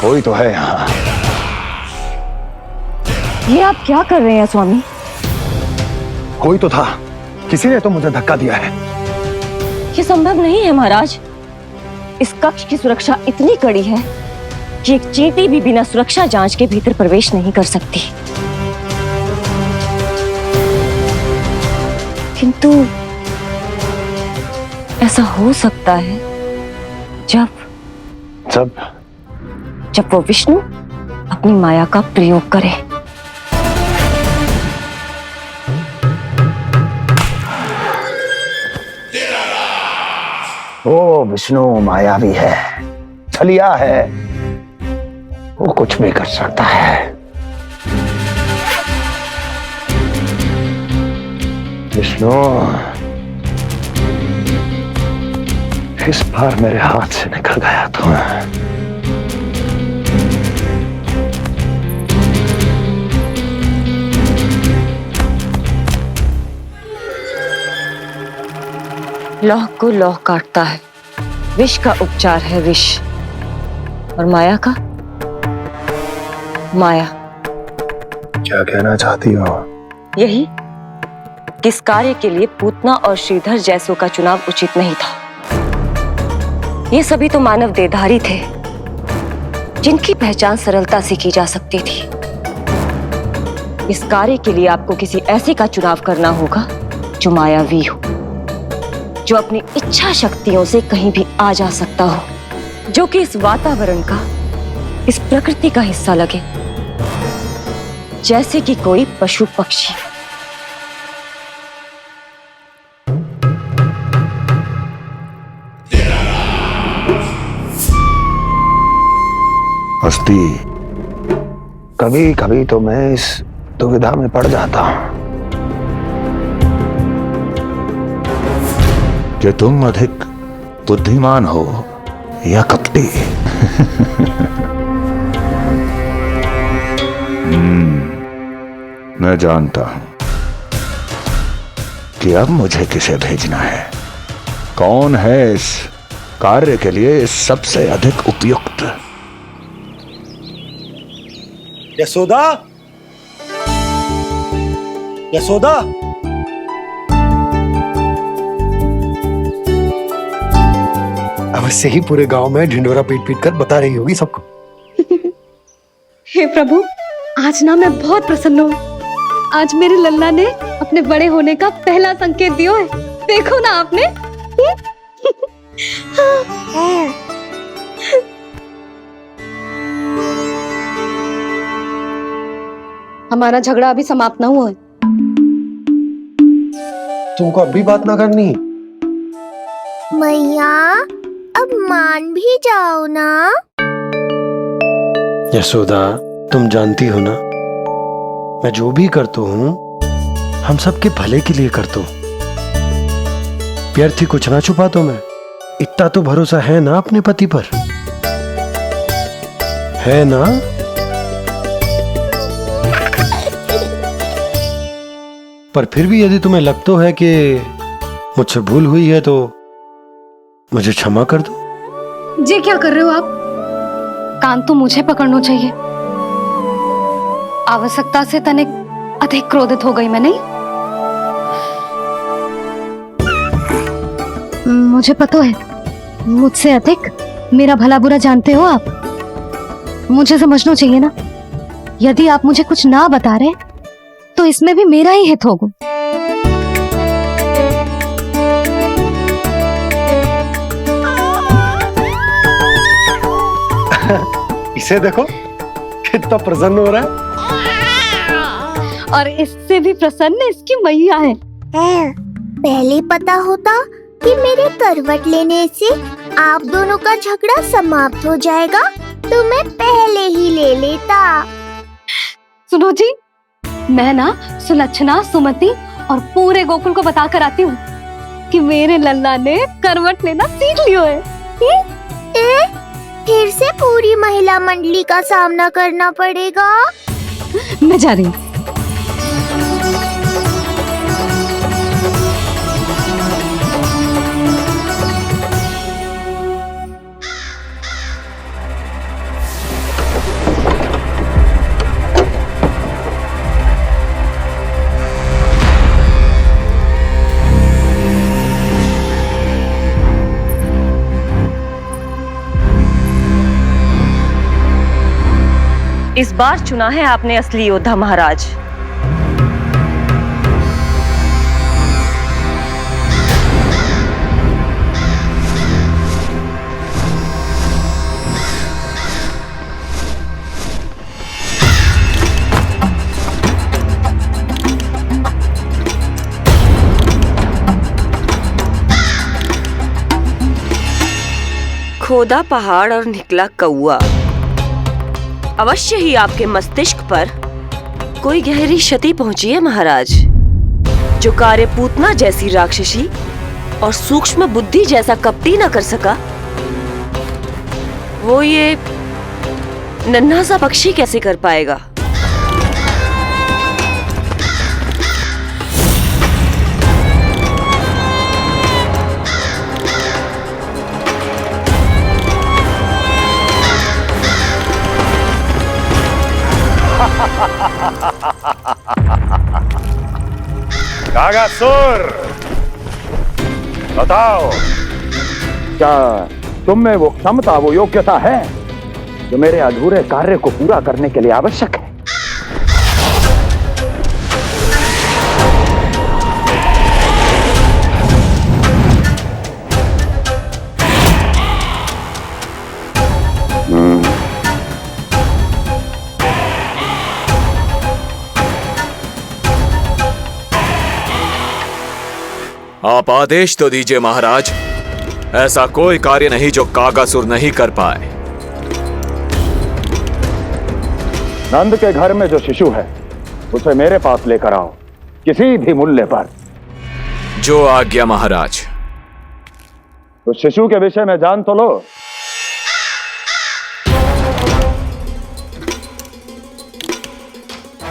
कोई तो है यहाँ। ये आप क्या कर रहे हैं स्वामी? कोई तो था, किसी ने तो मुझे धक्का दिया है। ये संभव नहीं है महाराज। इस कक्ष की सुरक्षा इतनी कड़ी है कि एक चींटी भी बिना सुरक्षा जांच के भीतर प्रवेश नहीं कर सकती। किंतु ऐसा हो सकता है जब वो विष्णु अपनी माया का प्रयोग करे। वो विष्णु मायावी है, छलिया है, वो कुछ भी कर सकता है। विष्णु इस बार मेरे हाथ से निकल गया तो लौह को लौह काटता है, विष का उपचार है विष, और माया का माया। क्या कहना चाहती हो? यही किस कार्य के लिए पूतना और श्रीधर जैसों का चुनाव उचित नहीं था। ये सभी तो मानव देहधारी थे जिनकी पहचान सरलता से की जा सकती थी। इस कार्य के लिए आपको किसी ऐसे का चुनाव करना होगा जो मायावी हो, जो अपनी इच्छा शक्तियों से कहीं भी आ जा सकता हो, जो कि इस वातावरण का, इस प्रकृति का हिस्सा लगे, जैसे कि कोई पशु पक्षी। हस्ती, कभी कभी तो मैं इस दुविधा में पड़ जाता हूं कि तुम अधिक बुद्धिमान हो या कपटी। मैं जानता हूं कि अब मुझे किसे भेजना है, कौन है इस कार्य के लिए सबसे अधिक उपयुक्त। यशोदा, यशोदा, अवश्य ही पूरे गांव में ढिंडोरा पीट पीट कर बता रही होगी सबको। हे प्रभु, आज ना मैं बहुत प्रसन्न हूँ। आज मेरे लल्ला ने अपने बड़े होने का पहला संकेत दिया है। देखो ना आपने। हमारा झगड़ा अभी समाप्त ना हुआ है। तुमको अब भी बात ना करनी? मैया, अब मान भी जाओ ना। यशोदा, तुम जानती हो ना, मैं जो भी करता हूँ हम सबके भले के लिए करता हूँ। व्यर्थ ही कुछ ना छुपा तो मैं। इतना तो भरोसा है ना अपने पति पर, है ना? पर फिर भी यदि तुम्हें लगता है कि मुझसे भूल हुई है तो मुझे क्षमा कर दो। जी क्या कर रहे हो आप? कान तो मुझे पकड़ना चाहिए। आवश्यकता से तनिक अधिक क्रोधित हो गई मैं, नहीं? मुझे पता है, मुझसे अधिक मेरा भला बुरा जानते हो आप। मुझे समझना चाहिए ना, यदि आप मुझे कुछ ना बता रहे तो इसमें भी मेरा ही हित होगा। इसे देखो कितना प्रसन्न हो रहा है। और इससे भी प्रसन्न इसकी मैया है। पहले पता होता कि मेरे करवट लेने से आप दोनों का झगड़ा समाप्त हो जाएगा तो मैं पहले ही ले लेता। सुनो जी, मैं ना सुलक्षणा, सुमति और पूरे गोकुल को बता कर आती हूँ कि मेरे लल्ला ने करवट लेना सीख लियो है। फिर से पूरी महिला मंडली का सामना करना पड़ेगा। मैं जा रही हूँ। इस बार चुना है आपने असली योद्धा महाराज। खोदा पहाड़ और निकला कौआ। अवश्य ही आपके मस्तिष्क पर कोई गहरी क्षति पहुंची है महाराज। जो कार्य पूतना जैसी राक्षसी और सूक्ष्म बुद्धि जैसा कपटी न कर सका, वो ये नन्हा सा पक्षी कैसे कर पाएगा। कागासुर, बताओ, क्या तुम में वो क्षमता, वो योग्यता है जो मेरे अधूरे कार्य को पूरा करने के लिए आवश्यक है? आप आदेश तो दीजिए महाराज। ऐसा कोई कार्य नहीं जो कागासुर नहीं कर पाए। नंद के घर में जो शिशु है उसे मेरे पास लेकर आओ, किसी भी मूल्य पर। जो आज्ञा महाराज। उस शिशु के विषय में जान तो लो।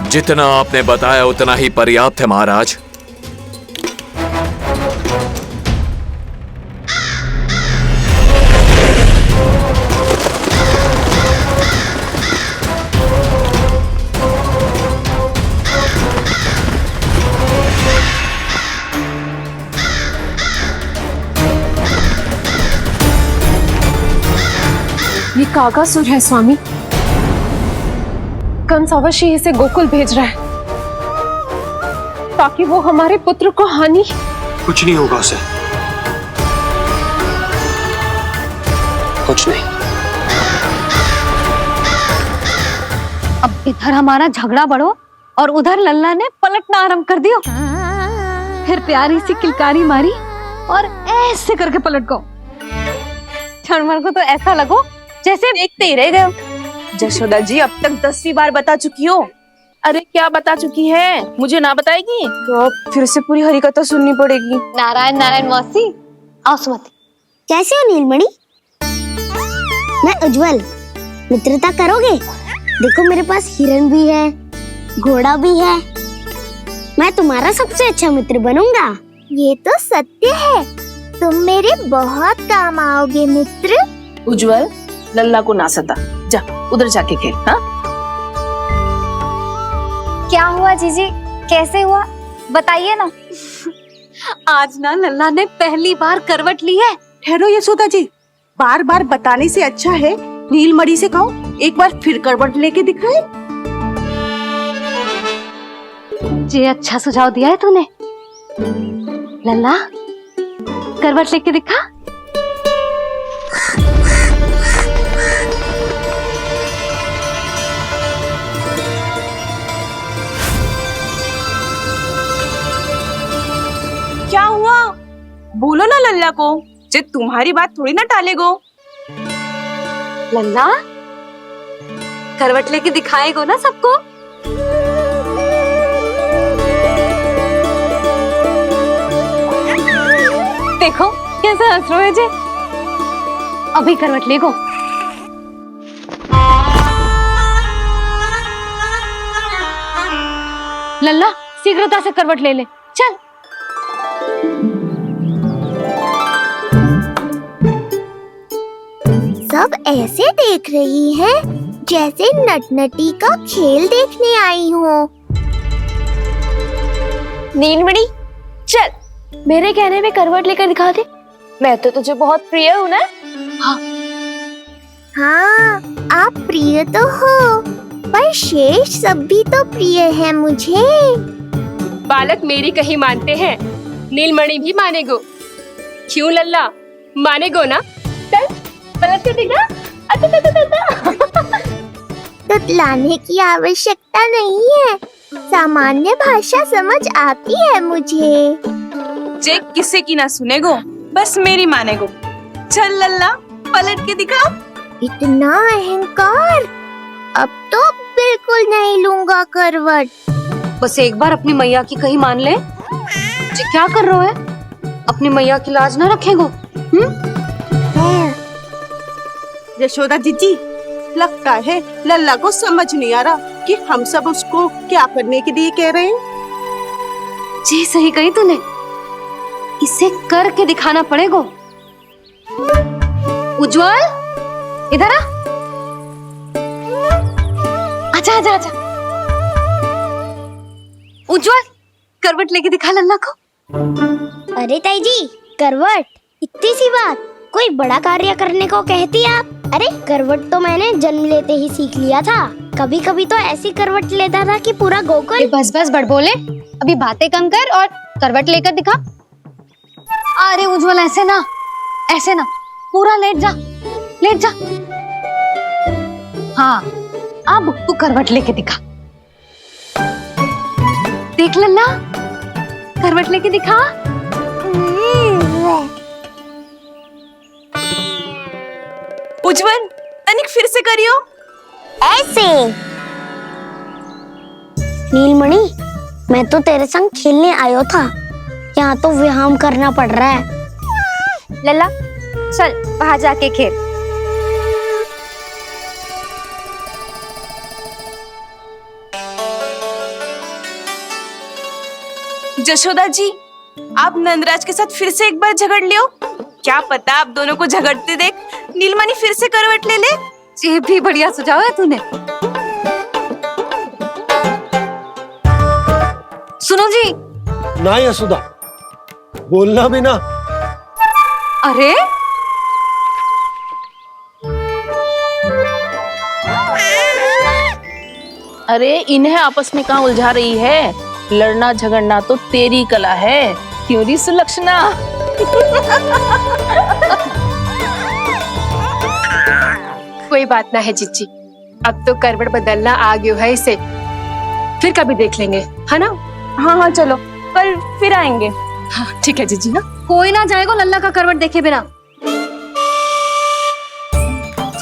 जितना आपने बताया उतना ही पर्याप्त है महाराज। ये कागासुर है स्वामी। कंस अवश्य इसे गोकुल भेज रहा है ताकि वो हमारे पुत्र को हानि। कुछ नहीं होगा उसे, कुछ नहीं। अब इधर हमारा झगड़ा बढ़ो और उधर लल्ला ने पलटना आरंभ कर दियो। फिर प्यारी सी किलकारी मारी और ऐसे करके पलट गो। क्षणभर को तो ऐसा लगो जैसे देखते ही रह गए। जशोदा जी अब तक 10वीं बार बता चुकी हो। अरे क्या बता चुकी है, मुझे ना बताएगी? तो अब फिर से पूरी हरिकथा सुननी पड़ेगी। नारायण नारायण मौसी, आओ सुमति। कैसे हो नीलमणि? मैं उज्जवल, मित्रता करोगे? देखो मेरे पास हिरन भी है, घोड़ा भी है। मैं तुम्हारा सबसे अच्छा मित्र बनूंगा। ये तो सत्य है, तुम मेरे बहुत काम आओगे मित्र। उज्जवल, लल्ला को ना सता, जा उधर जाके खेल। हाँ, क्या हुआ जीजी, कैसे हुआ बताइए ना। आज ना लल्ला ने पहली बार करवट ली है। ठहरो यशोदा जी, बार बार बताने से अच्छा है नीलमणि से कहो एक बार फिर करवट लेके दिखाए। ये अच्छा सुझाव दिया है तूने। लल्ला करवट लेके दिखा। क्या हुआ, बोलो ना लल्ला को, जे तुम्हारी बात थोड़ी ना टालेगो। लल्ला करवट लेके दिखाएगो ना सबको। देखो कैसे हंस रहे जे। अभी करवट ले गो। लल्ला शीघ्रता से करवट ले ले, चल। सब ऐसे देख रही है जैसे नटनटी का खेल देखने आई हो। नीलमणि चल, मेरे कहने में करवट लेकर दिखा दे। मैं तो तुझे बहुत प्रिय हूँ ना। हाँ, आप प्रिय तो हो, पर शेष सब भी तो प्रिय है मुझे। बालक मेरी कहीं मानते हैं, नीलमणि भी मानेगो। क्यों लल्ला, मानेगो ना? चल पलट के दिखा। तुतलाने की आवश्यकता नहीं है, सामान्य भाषा समझ आती है मुझे। जे किसी की ना सुनेगो, बस मेरी मानेगो। चल लल्ला पलट के दिखा। इतना अहंकार, अब तो बिल्कुल नहीं लूंगा करवट। बस एक बार अपनी मैया की कहीं मान ले। जी क्या कर रहे हो? अपनी मैया की लाज ना रखेगो? यशोदा जीजी, लगता है लल्ला को समझ नहीं आ रहा कि हम सब उसको क्या करने के लिए कह रहे हैं। जी सही कही तूने, इसे करके दिखाना पड़ेगा। उज्जवल इधर आ। आजा आजा आजा। उज्जवल करवट लेके दिखा लल्ला को। अरे ताई जी, करवट? इतनी सी बात, कोई बड़ा कार्य करने को कहती आप? अरे करवट तो मैंने जन्म लेते ही सीख लिया था। कभी कभी तो ऐसी करवट लेता था कि पूरा गोकुल। बस बस बड़ बोले, अभी बातें कम कर और करवट लेकर दिखा। अरे उज्जवल ऐसे ना, ऐसे ना, पूरा लेट जा, लेट जा। हाँ अब तू करवट लेके दिखा। देख लल्ला, करवट लेके दिखा। उज्जवल तनिक फिर से करियो। ऐसे। नीलमणि, मैं तो तेरे संग खेलने आयो था, यहाँ तो व्यायाम करना पड़ रहा है। लल्ला चल बाहर जाके खेल। जशोदा जी, आप नंदराज के साथ फिर से एक बार झगड़ लियो। क्या पता आप दोनों को झगड़ते देख नीलमणि फिर से करवट ले ले। ये भी बढ़िया सुझाव है तूने। सुनो जी। ना यशोदा, बोलना भी ना। अरे अरे इन्हें आपस में कहाँ उलझा रही है? लड़ना झगड़ना तो तेरी कला है, क्यों री सुलक्षणा? कोई बात ना है जीजी, अब तो करवट बदलना आ गयो है इसे, फिर कभी देख लेंगे, है ना? हाँ हाँ चलो, कल फिर आएंगे। हाँ ठीक है जीजी। हाँ कोई ना जाएगा लल्ला का करवट देखे बिना।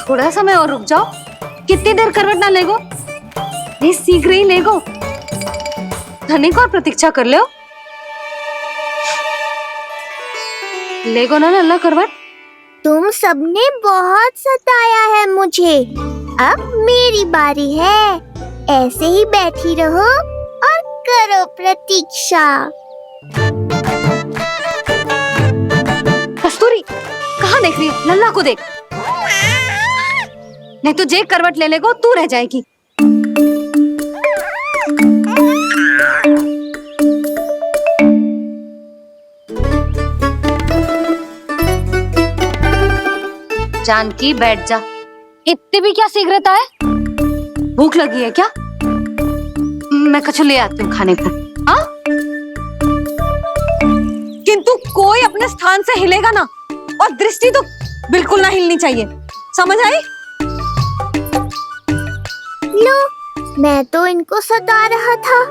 थोड़ा समय और रुक जाओ। कितनी देर करवट ना लेगो? ये शीघ्र ही लेगो। धनिक और प्रतीक्षा कर लो। लेगो ना लल्ला करवट। तुम सबने बहुत सताया है मुझे, अब मेरी बारी है। ऐसे ही बैठी रहो और करो प्रतीक्षा। कस्तूरी कहाँ देख रही है? लल्ला को देख, नहीं तो जे करवट ले लेगो तू रह जाएगी। जानकी बैठ जा। इतनी भी क्या शीघ्रता है? भूख लगी है क्या? मैं कछु ले आती हूँ खाने को। हाँ? किंतु कोई अपने स्थान से हिलेगा ना, और दृष्टि तो बिल्कुल ना हिलनी चाहिए, समझ आई? लो, मैं तो इनको सता रहा था,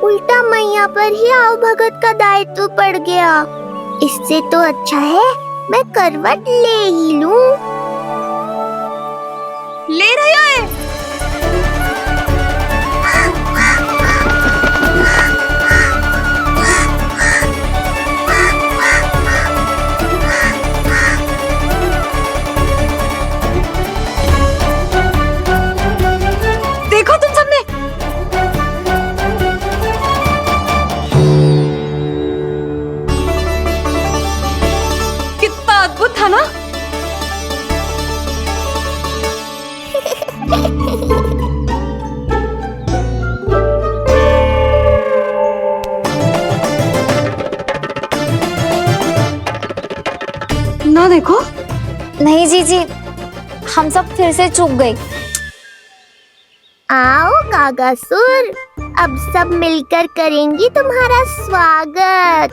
उल्टा मैया पर ही आओ भगत का दायित्व पड़ गया। इससे तो अच्छा है मैं करवट ले ही लूं। ले रही है? देखो। नहीं जीजी, हम सब फिर से चूक गए। आओ कागासुर, अब सब मिलकर करेंगी तुम्हारा स्वागत।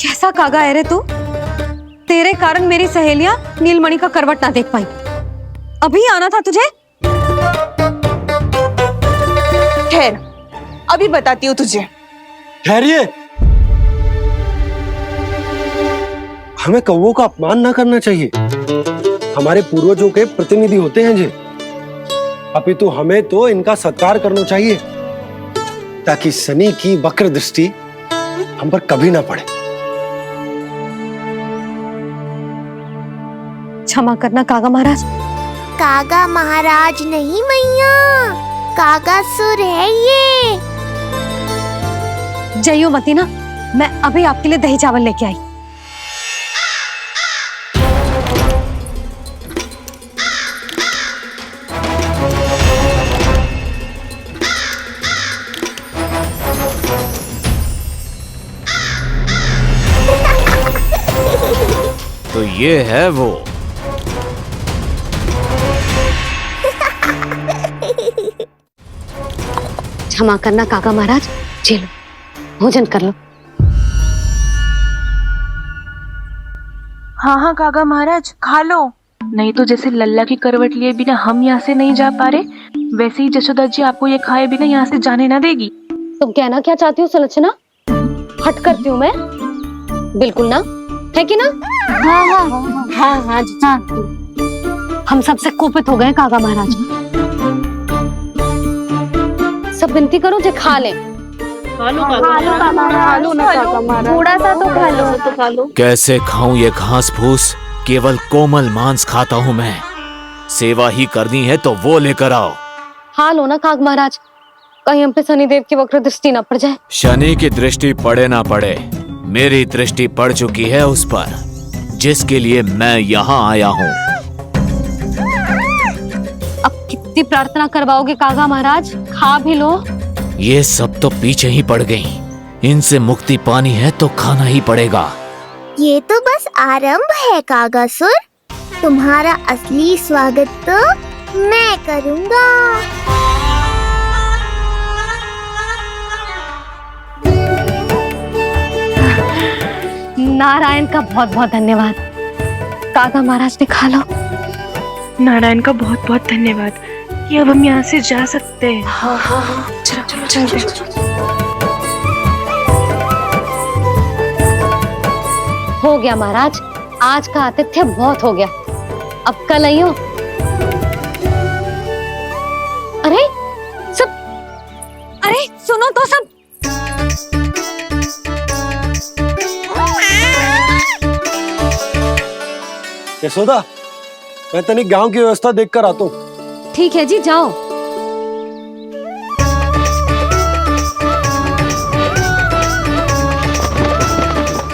कैसा कागा है रे तू? तेरे कारण मेरी सहेलियां नीलमणि का करवट ना देख पाई। अभी आना था तुझे। ठहर, अभी बताती हूँ तुझे। ठहरिए, हमें कौवों का अपमान ना करना चाहिए। हमारे पूर्वजों के प्रतिनिधि होते हैं जी। अपितु हमें तो इनका सत्कार करना चाहिए ताकि शनि की वक्र दृष्टि हम पर कभी ना पड़े। क्षमा करना कागा महाराज। कागा महाराज नहीं मैया, कागासुर है ये। जइयो मती ना, मैं अभी आपके लिए दही चावल लेके आई। तो ये है वो। क्षमा करना काका महाराज, चलो भोजन कर लो। हाँ हाँ काका महाराज, खा लो। नहीं तो जैसे लल्ला की करवट लिए बिना हम यहाँ से नहीं जा पा रहे, वैसे ही जशोदा जी आपको ये खाए बिना यहाँ से जाने ना देगी। तुम कहना क्या चाहती हो सुलक्षणा? हट करती हूँ मैं? बिल्कुल ना, है कि ना? हाँ हाँ हाँ हाँ हाँ। हम सबसे कोपित हो गए काका महाराज। सब विनती करो जो खा ले। थोड़ा सा तो खा लो। कैसे खाऊं ये घास फूस? केवल कोमल मांस खाता हूँ मैं। सेवा ही करनी है तो वो लेकर आओ। खा लो ना काग महाराज, कहीं हम पे शनिदेव की वक्र दृष्टि ना पड़ जाए। शनि की दृष्टि पड़े ना पड़े, मेरी दृष्टि पड़ चुकी है उस पर, जिसके लिए मैं यहाँ आया हूँ। अब कितनी प्रार्थना करवाओगे कागा महाराज? खा भी लो। ये सब तो पीछे ही पड़ गई। इनसे मुक्ति पानी है तो खाना ही पड़ेगा। ये तो बस आरंभ है कागासुर, तुम्हारा असली स्वागत तो मैं करूँगा। नारायण का बहुत बहुत धन्यवाद। काका महाराज ने खा लो। नारायण का बहुत बहुत धन्यवाद कि अब हम यहाँ से जा सकते हैं। हाँ हाँ हाँ, चलो चलो चलो। हो गया महाराज, आज का आतिथ्य बहुत हो गया, अब कल आइयो। अरे सब, अरे सुनो तो सब। यशोदा, मैं तनिक गांव की व्यवस्था देखकर आता हूँ। ठीक है जी, जाओ।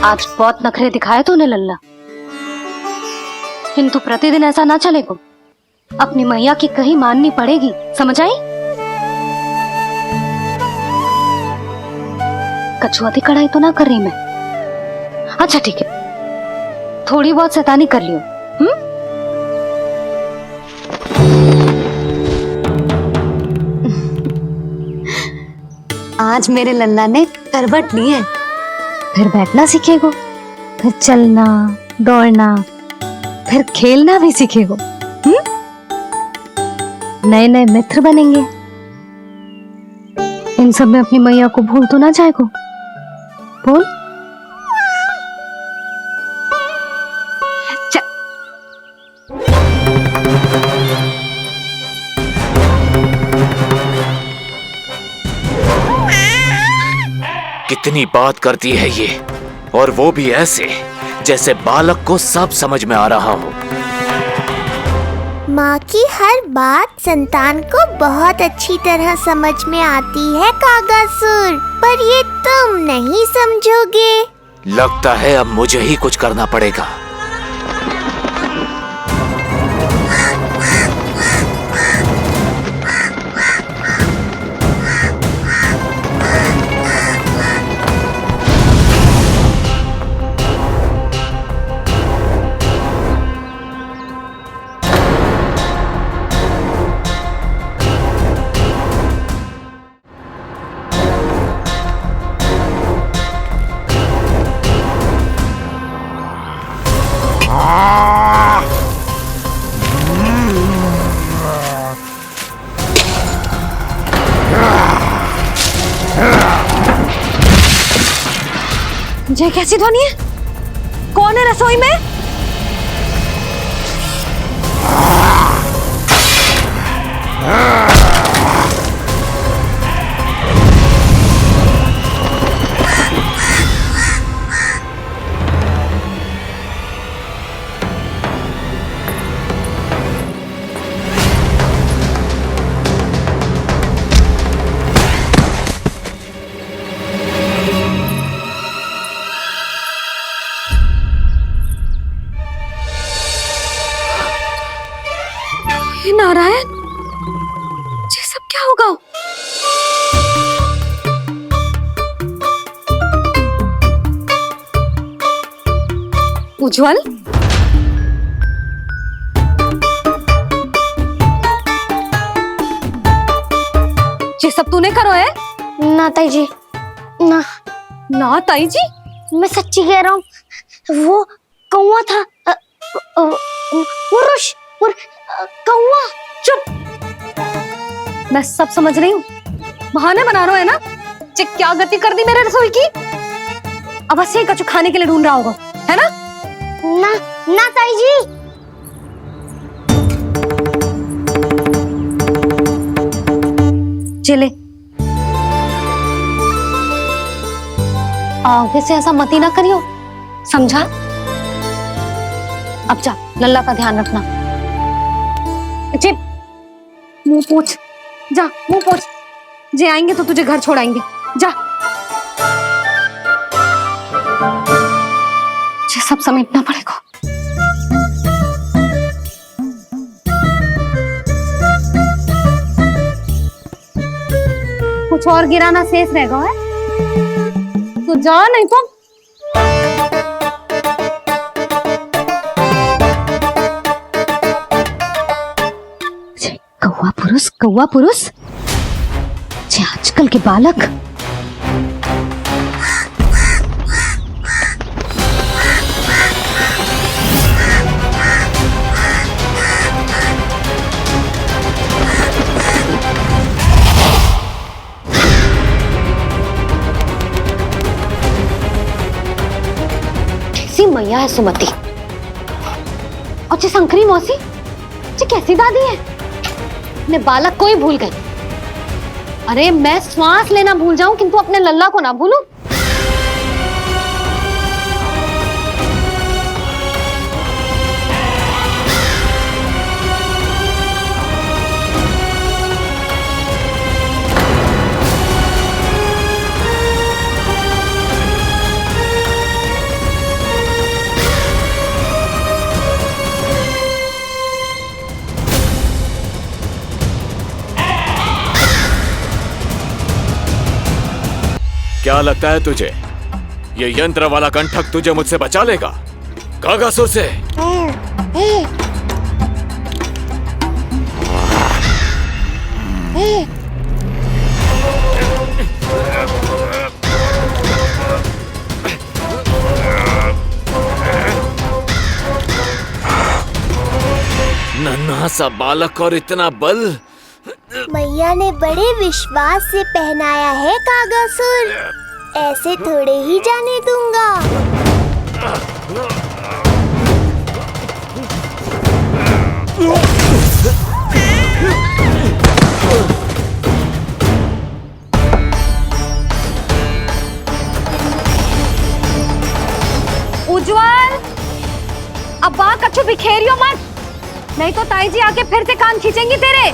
आज बहुत नखरे दिखाए तूने लल्ला, किंतु प्रतिदिन ऐसा ना चलेगा। अपनी मैया की कहीं माननी पड़ेगी, समझ आई? कछुआती कढ़ाई तो ना कर रही मैं। अच्छा ठीक है, थोड़ी बहुत शैतानी कर लियो। आज मेरे लल्ला ने करवट ली है, फिर बैठना सीखेगो, फिर चलना दौड़ना, फिर खेलना भी सीखेगो। नए नए मित्र बनेंगे। इन सब में अपनी मैया को भूल तो ना जाएगो। बोल। कितनी बात करती है ये, और वो भी ऐसे जैसे बालक को सब समझ में आ रहा हो। माँ की हर बात संतान को बहुत अच्छी तरह समझ में आती है कागासुर, पर ये तुम नहीं समझोगे। लगता है अब मुझे ही कुछ करना पड़ेगा। ये कैसी ध्वनि है? कौन है रसोई में? नारायण, ये सब क्या होगा? उज्जवल, ये सब तूने करो है? ना ताई जी, ना। ना ताई जी, मैं सच्ची कह रहा हूँ, वो कौवा था। पुरुष कौवा। चुप, मैं सब समझ रही हूँ, बहाने बना रहे हो है ना? ये क्या गति कर दी मेरे रसोई की? अब बस यही कछु खाने के लिए ढूंढ रहा होगा, है ना? ना ना ताई जी। चले, आगे से ऐसा मती ना करियो, समझा? अब जा, लल्ला का ध्यान रखना। जी, मुंह पोछ, जा मुंह पोछ। जे आएंगे तो तुझे घर छोड़ाएंगे, जा। ये सब समेटना पड़ेगा। कुछ और गिराना शेष रहेगा है? तो जा, नहीं तो कौवा पुरुष जे आजकल के बालक। कैसी मैया है सुमति, और जे शंकरी मौसी, जे कैसी दादी है? अपने बालक को ही भूल गई। अरे मैं श्वास लेना भूल जाऊं किंतु अपने लल्ला को ना भूलूं। क्या लगता है तुझे ये यंत्र वाला कंठक तुझे मुझसे बचा लेगा? कागासुर से। नन्हा सा बालक और इतना बल। मैया ने बड़े विश्वास से पहनाया है कागासुर, ऐसे थोड़े ही जाने दूंगा। उज्जवल, अब बाहर कछु बिखेरियो मत, नहीं तो ताई जी आके फिर से कान खींचेंगी तेरे।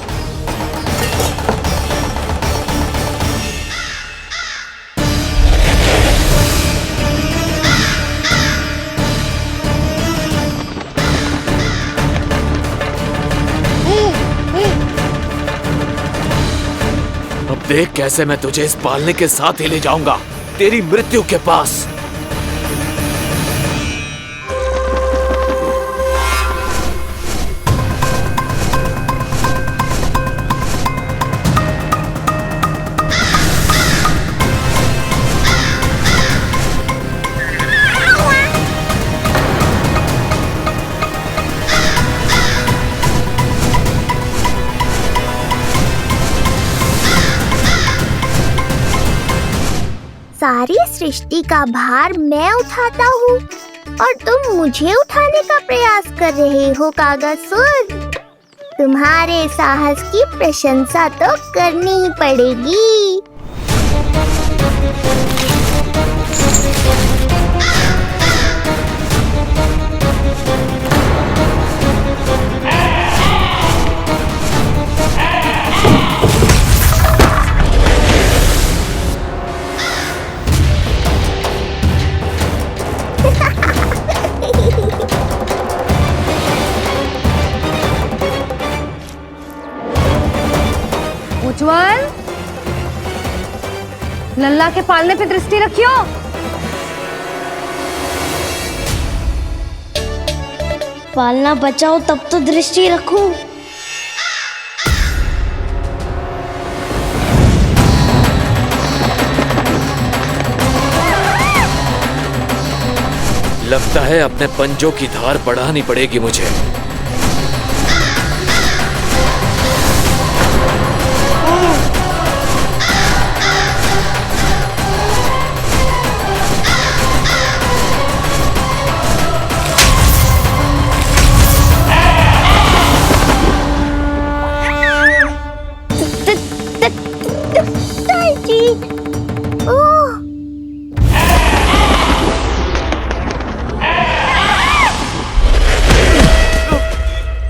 अब देख कैसे मैं तुझे इस पालने के साथ ही ले जाऊंगा तेरी मृत्यु के पास। सारी सृष्टि का भार मैं उठाता हूँ और तुम मुझे उठाने का प्रयास कर रहे हो कागासुर। तुम्हारे साहस की प्रशंसा तो करनी ही पड़ेगी। उज्जवल, लल्ला के पालने पे दृष्टि रखियो। पालना बचाओ तब तो दृष्टि रखूं। लगता है अपने पंजों की धार बढ़ानी पड़ेगी मुझे।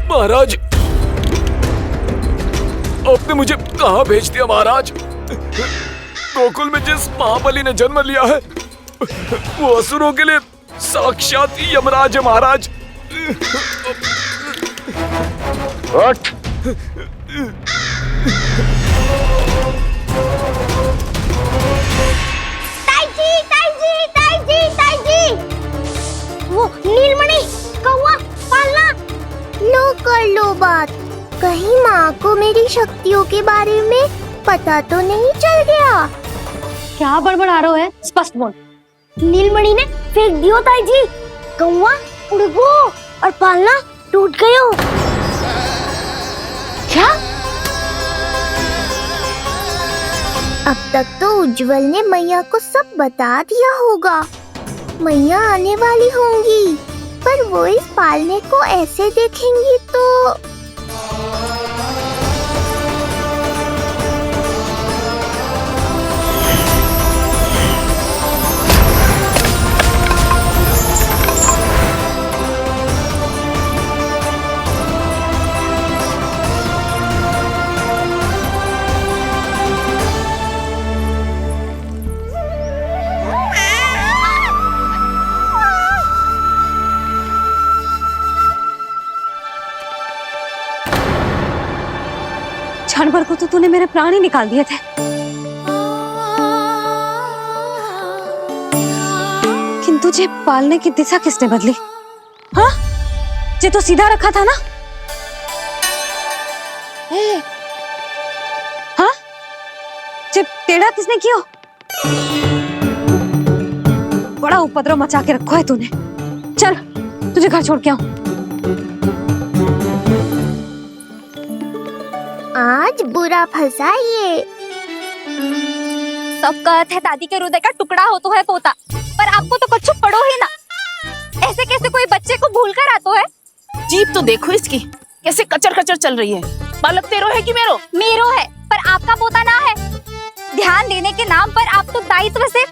महाराज, आपने मुझे कहाँ भेज दिया महाराज? गोकुल में जिस महाबली ने जन्म लिया है वो असुरों के लिए साक्षात यमराज है महाराज। उठ। ताई जी। वो नीलमणि, कौवा, पालना। लो कर लो बात। कहीं माँ को मेरी शक्तियों के बारे में पता तो नहीं चल गया? क्या बड़बड़ा रहे हो है? स्पष्ट बोल। नीलमणि ने फेंक दियो ताई जी। कौवा उड़ गयो और पालना टूट गयो। क्या? अब तक तो उज्जवल ने मैया को सब बता दिया होगा। मैया आने वाली होंगी, पर वो इस पालने को ऐसे देखेंगी तो जानवर को तो तूने मेरे प्राण ही निकाल दिए थे, किंतु तुझे पालने की दिशा किसने बदली? हाँ, जे तो सीधा रखा था ना? हाँ, जे टेढ़ा किसने किया? बड़ा उपद्रव मचा के रखो है तूने। चल, तुझे घर छोड़ के आऊं। आज बुरा फंसा ये। सब कहते हैं दादी के हृदय का टुकड़ा हो तो है पोता, पर आपको तो कुछ पड़ो ही ना। ऐसे कैसे कोई बच्चे को भूल कर आतो है? जीभ तो देखो इसकी, कैसे कचर कचर चल रही है। बालक तेरो है कि मेरो? मेरो है, पर आपका पोता ना है। ध्यान देने के नाम पर आप तो दायित्व से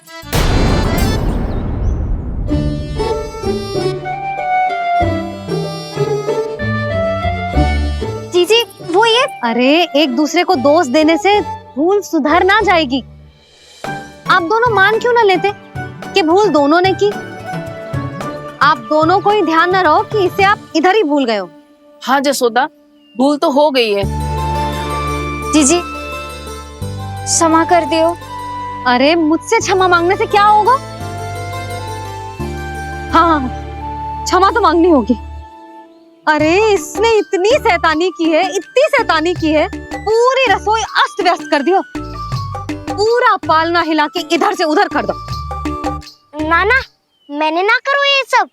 जी वो ये। अरे एक दूसरे को दोष देने से भूल सुधर ना जाएगी। आप दोनों मान क्यों ना लेते कि भूल दोनों ने की? आप दोनों को ही ध्यान न रहो कि इसे आप इधर ही भूल गए हो। हाँ जसोदा, भूल तो हो गई है। जीजी क्षमा कर दियो। अरे मुझसे क्षमा मांगने से क्या होगा? हाँ, क्षमा तो मांगनी होगी। अरे इसने इतनी शैतानी की है, इतनी शैतानी की है, पूरी रसोई अस्त व्यस्त कर दियो। पूरा पालना हिला के इधर से उधर कर दो। नाना, मैंने ना करो ये सब।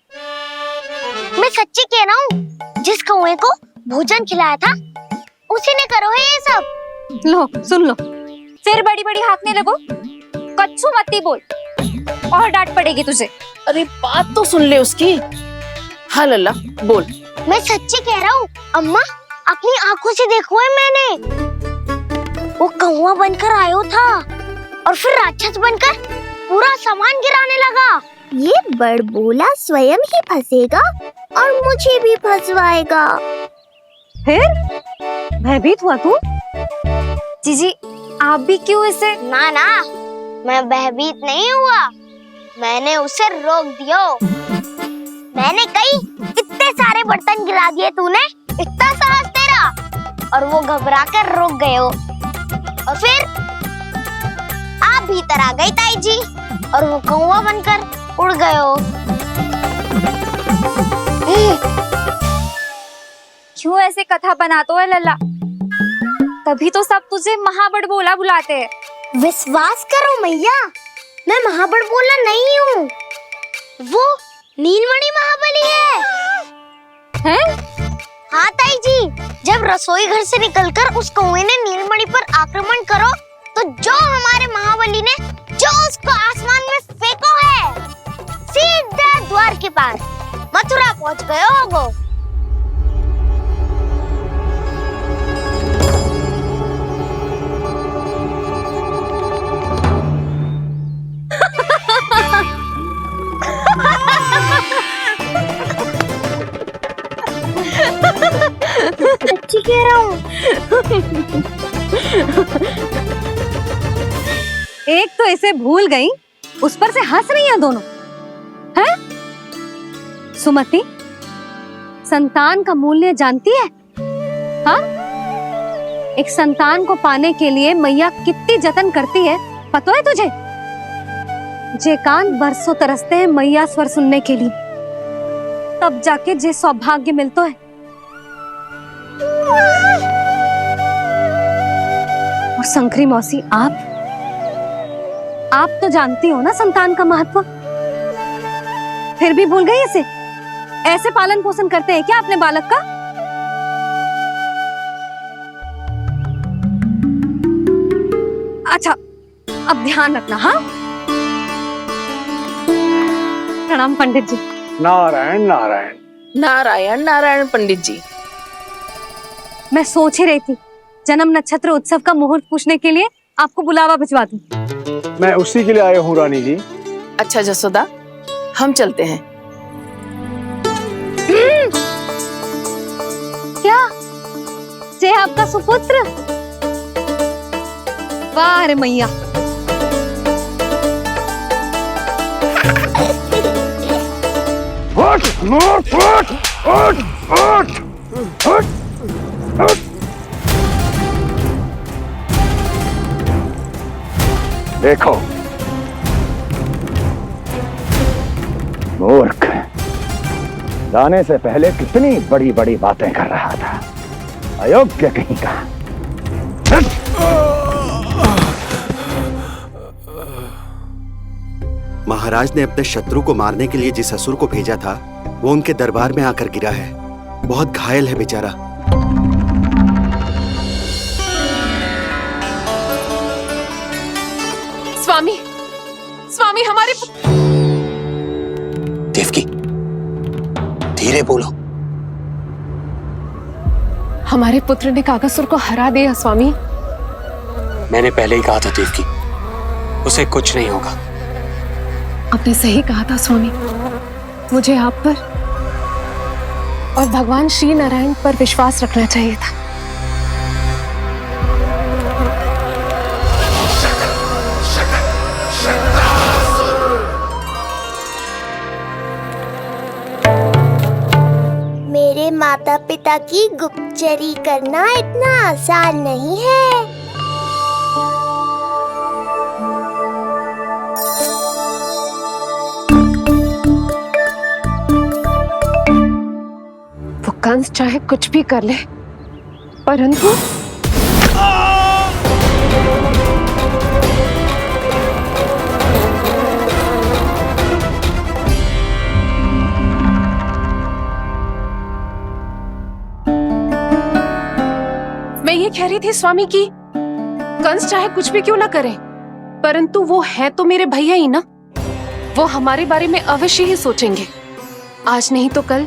मैं सच्ची कह रहा हूँ, जिस कौवे को भोजन खिलाया था उसी ने करो है ये सब। लो सुन लो, फिर बड़ी बड़ी हाकने लगो। कच्छू मत बोल, और डांट पड़ेगी तुझे। अरे बात तो सुन ले उसकी। हाँ लल्ला बोल। मैं सच्ची कह रहा हूँ अम्मा, अपनी आंखों से देखो है मैंने। वो कौवा बनकर आयो था और फिर राक्षस बनकर पूरा सामान गिराने लगा। ये बड़बोला स्वयं ही फंसेगा और मुझे भी फंसवाएगा। फिर भयभीत हुआ तू? जीजी आप भी क्यों इसे? ना ना, मैं भयभीत नहीं हुआ, मैंने उसे रोक दिया। मैंने कही इतने सारे बर्तन गिरा दिए तूने, इतना साहस तेरा, और वो घबरा कर रुक गए हो। और फिर आप भीतर आ गई ताई जी और वो कौवा बनकर उड़ गए हो। क्यों ऐसे कथा बनाते है लल्ला? तभी तो सब तुझे महाबड़बोला बुलाते हैं। विश्वास करो मैया, मैं महाबड़बोला नहीं हूँ, वो नीलमणि महाबली है। हैं? हाँ ताई जी, जब रसोई घर से निकलकर उस कौवे ने नीलमणि पर आक्रमण करो तो जो हमारे महाबली ने जो उसको आसमान में फेंको है, सीधा द्वार के पास मथुरा पहुँच गए होगो। सच्ची कह रहा हूँ। एक तो इसे भूल गई, उस पर से हंस रही हैं दोनों। हैं? सुमति, संतान का मूल्य जानती है? हाँ? एक संतान को पाने के लिए मैया कितनी जतन करती है, पता है तुझे? जे कान बरसों तरसते हैं मैया स्वर सुनने के लिए, तब जाके जे सौभाग्य मिलता है। और शंकरी मौसी, आप तो जानती हो ना संतान का महत्व, फिर भी भूल गई इसे? ऐसे पालन पोषण करते हैं क्या अपने बालक का? अच्छा, अब ध्यान रखना। हाँ, प्रणाम पंडित जी। नारायण नारायण। नारायण नारायण पंडित जी। मैं सोच ही रही थी जन्म नक्षत्र उत्सव का मुहूर्त पूछने के लिए आपको बुलावा भिजवा दूं। मैं उसी के लिए आया हूँ रानी जी। अच्छा जसोदा, हम चलते हैं। क्या जे आपका सुपुत्र? वाह रे मैया। उठ, उठ, उठ, उठ, उठ, उठ, उठ। देखो मूर्ख, जाने से पहले कितनी बड़ी बड़ी बातें कर रहा था, अयोग्य कहीं का। महाराज ने अपने शत्रु को मारने के लिए जिस असुर को भेजा था वो उनके दरबार में आकर गिरा है, बहुत घायल है बेचारा। स्वामी, स्वामी हमारे देवकी, धीरे बोलो। हमारे पुत्र ने कागासुर को हरा दिया स्वामी। मैंने पहले ही कहा था देवकी, उसे कुछ नहीं होगा। आपने सही कहा था स्वामी, मुझे आप पर और भगवान श्री नारायण पर विश्वास रखना चाहिए था। मेरे माता पिता की गुप्तचरी करना इतना आसान नहीं है। वो कंस चाहे कुछ भी कर ले, परंतु मैं ये कह रही थी स्वामी कि कंस चाहे कुछ भी क्यों ना करे, परंतु वो है तो मेरे भैया ही ना। वो हमारे बारे में अवश्य ही सोचेंगे। आज नहीं तो कल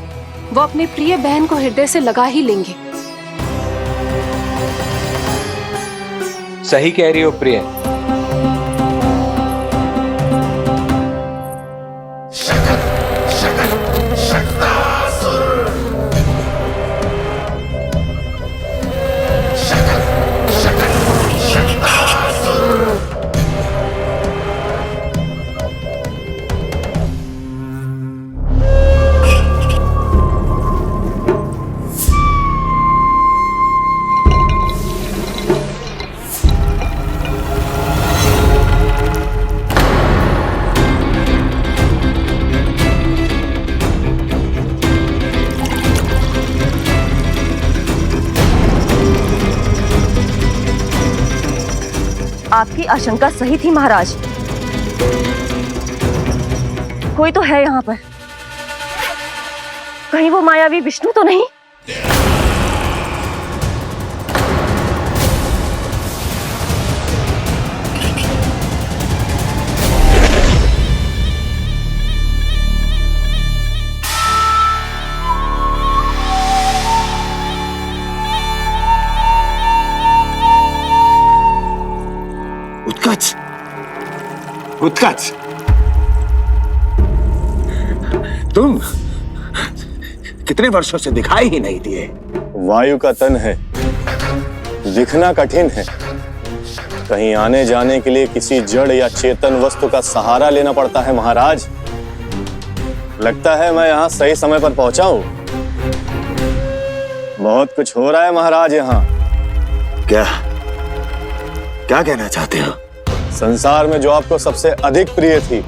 वो अपने प्रिय बहन को हृदय से लगा ही लेंगे। सही कह रही हो प्रिय। आपकी आशंका सही थी महाराज। कोई तो है यहाँ पर। कहीं वो मायावी विष्णु तो नहीं? उत्कच, तुम कितने वर्षों से दिखाई ही नहीं दिए। वायु का तन है, दिखना कठिन है। कहीं आने जाने के लिए किसी जड़ या चेतन वस्तु का सहारा लेना पड़ता है महाराज। लगता है मैं यहाँ सही समय पर पहुंचा हूँ। बहुत कुछ हो रहा है महाराज यहाँ। क्या क्या कहना चाहते हो? संसार में जो आपको सबसे अधिक प्रिय थी,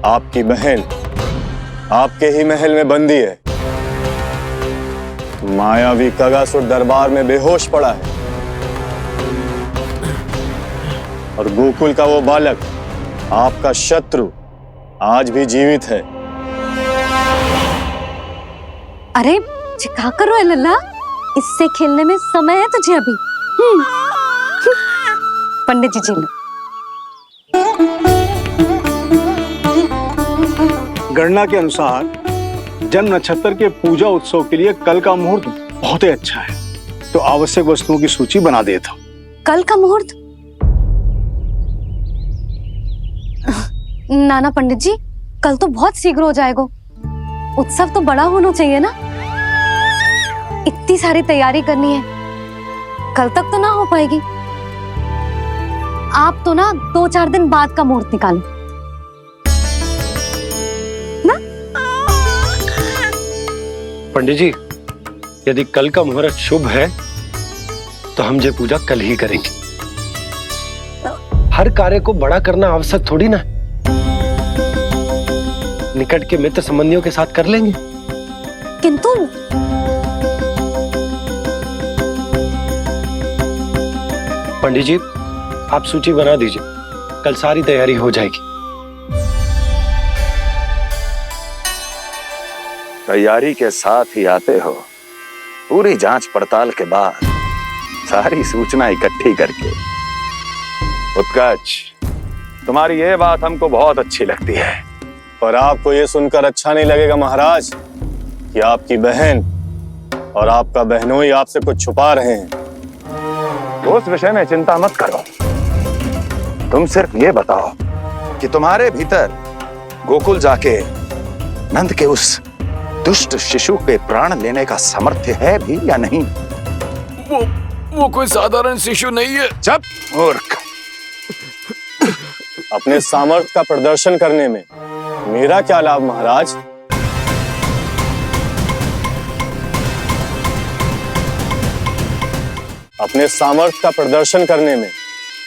आपकी बहन आपके ही महल में बंदी है। मायावी कगासुर दरबार में बेहोश पड़ा है और गोकुल का वो बालक, आपका शत्रु, आज भी जीवित है। अरे क्या कर रहे हो लल्ला? इससे खेलने में समय है तुझे अभी। पंडित जी लो। गणना के अनुसार जन्म नक्षत्र के पूजा उत्सव के लिए कल का मुहूर्त बहुत ही अच्छा है, तो आवश्यक वस्तुओं की सूची बना देता हूँ। कल का मुहूर्त? नाना पंडित जी, कल तो बहुत शीघ्र हो जाएगा। उत्सव तो बड़ा होना चाहिए ना। इतनी सारी तैयारी करनी है, कल तक तो ना हो पाएगी। आप तो ना 2-4 दिन बाद का मुहूर्त निकालो ना। पंडित जी, यदि कल का मुहूर्त शुभ है तो हम ये पूजा कल ही करेंगे। हर कार्य को बड़ा करना आवश्यक थोड़ी ना। निकट के मित्र संबंधियों के साथ कर लेंगे। किंतु पंडित जी, आप सूची बना दीजिए, कल सारी तैयारी हो जाएगी। तैयारी के साथ ही आते हो, पूरी जांच पड़ताल के बाद सारी सूचना इकट्ठी करके। उत्कच, तुम्हारी ये बात हमको बहुत अच्छी लगती है। पर आपको ये सुनकर अच्छा नहीं लगेगा महाराज कि आपकी बहन और आपका बहनोई आपसे कुछ छुपा रहे हैं। उस विषय में चिंता मत करो, तुम सिर्फ ये बताओ कि तुम्हारे भीतर गोकुल जाके नंद के उस दुष्ट शिशु के प्राण लेने का सामर्थ्य है भी या नहीं? वो कोई साधारण शिशु नहीं है। चुप मूर्ख। अपने सामर्थ्य का प्रदर्शन करने में मेरा क्या लाभ महाराज? अपने सामर्थ्य का प्रदर्शन करने में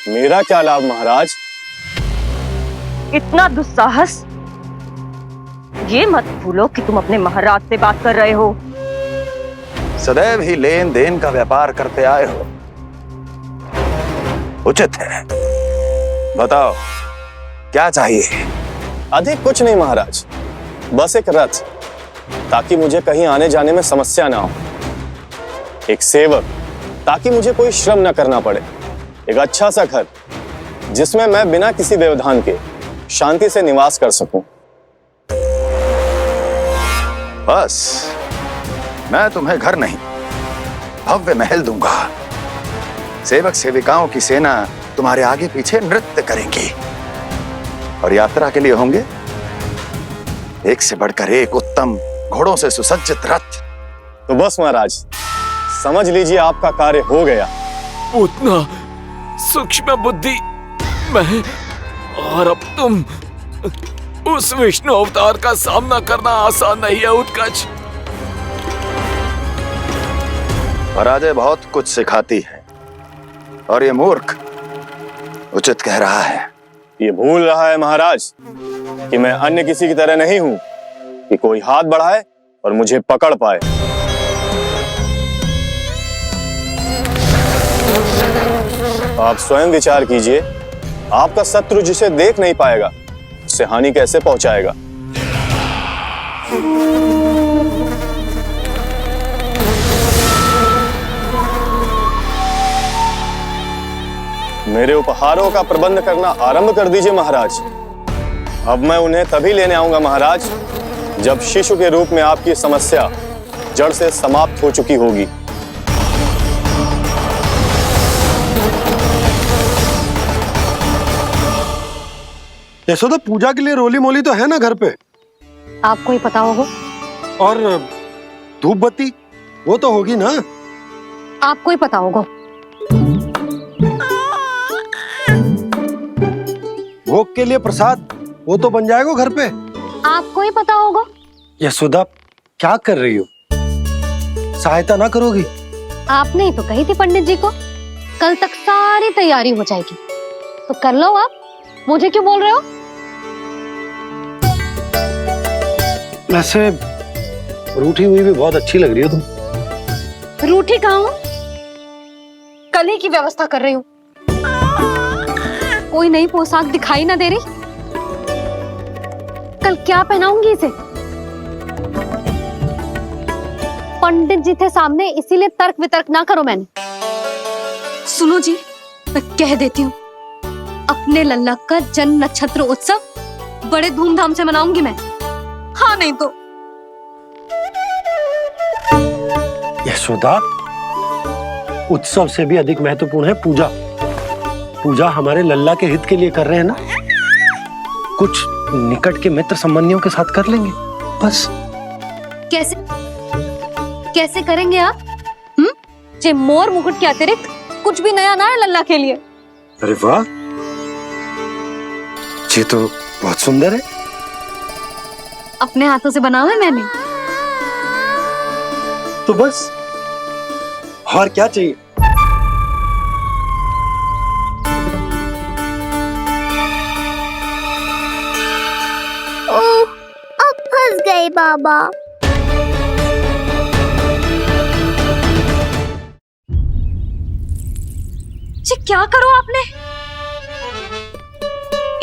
मेरा क्या लाभ महाराज? इतना दुस्साहस? ये मत भूलो कि तुम अपने महाराज से बात कर रहे हो। सदैव ही लेन देन का व्यापार करते आए हो, उचित है। बताओ क्या चाहिए? अधिक कुछ नहीं महाराज, बस एक रथ, ताकि मुझे कहीं आने जाने में समस्या ना हो। एक सेवक, ताकि मुझे कोई श्रम न करना पड़े। एक अच्छा सा घर, जिसमें मैं बिना किसी व्यवधान के शांति से निवास कर सकूं। बस मैं तुम्हें घर नहीं, भव्य महल दूंगा। सेवक सेविकाओं की सेना तुम्हारे आगे पीछे नृत्य करेंगी और यात्रा के लिए होंगे एक से बढ़कर एक उत्तम घोड़ों से सुसज्जित रथ। तो बस महाराज, समझ लीजिए आपका कार्य हो गया। उतना सूक्ष्म बुद्धि मैं, और अब तुम, उस विष्णु अवतार का सामना करना आसान नहीं है उत्कच। पराजय बहुत कुछ सिखाती है और ये मूर्ख उचित कह रहा है। ये भूल रहा है महाराज कि मैं अन्य किसी की तरह नहीं हूं कि कोई हाथ बढ़ाए और मुझे पकड़ पाए। आप स्वयं विचार कीजिए, आपका शत्रु जिसे देख नहीं पाएगा उससे हानि कैसे पहुंचाएगा। मेरे उपहारों का प्रबंध करना आरंभ कर दीजिए महाराज। अब मैं उन्हें तभी लेने आऊंगा महाराज जब शिशु के रूप में आपकी समस्या जड़ से समाप्त हो चुकी होगी। यशोदा, पूजा के लिए रोली मोली तो है ना घर पे? आपको ही पता होगा। और धूप बत्ती वो तो होगी ना? आपको ही पता होगा। भोग के लिए प्रसाद वो तो बन जाएगा घर पे। आपको ही पता होगा। यशोदा, क्या कर रही हो? सहायता ना करोगी? आपने ही तो कही थी पंडित जी को कल तक सारी तैयारी हो जाएगी, तो कर लो आप। मुझे क्यों बोल रहे हो? वैसे रूठी हुई भी बहुत अच्छी लग रही हो तुम। रूठी कहाँ हूँ? कल ही की व्यवस्था कर रही हूँ। कोई नई पोशाक दिखाई ना दे रही। कल क्या पहनाऊंगी इसे? पंडित जी थे सामने, इसीलिए तर्क वितर्क ना करो। मैंने सुनो जी, मैं कह देती हूँ, अपने लल्ला का जन्म नक्षत्र उत्सव बड़े धूमधाम से मनाऊंगी मैं। हाँ नहीं तो। यशोदा, उत्सव से भी अधिक महत्वपूर्ण है पूजा। पूजा हमारे लल्ला के हित के लिए कर रहे हैं ना। कुछ निकट के मित्र संबंधियों के साथ कर लेंगे बस। कैसे कैसे करेंगे आप? जे मोर मुकुट के अतिरिक्त कुछ भी नया ना है लल्ला के लिए। अरे वाह, ये तो बहुत सुंदर है। अपने हाथों से बनाया है मैंने। तो बस और क्या चाहिए? ओह, अब फंस गए बाबा। जी क्या करो आपने?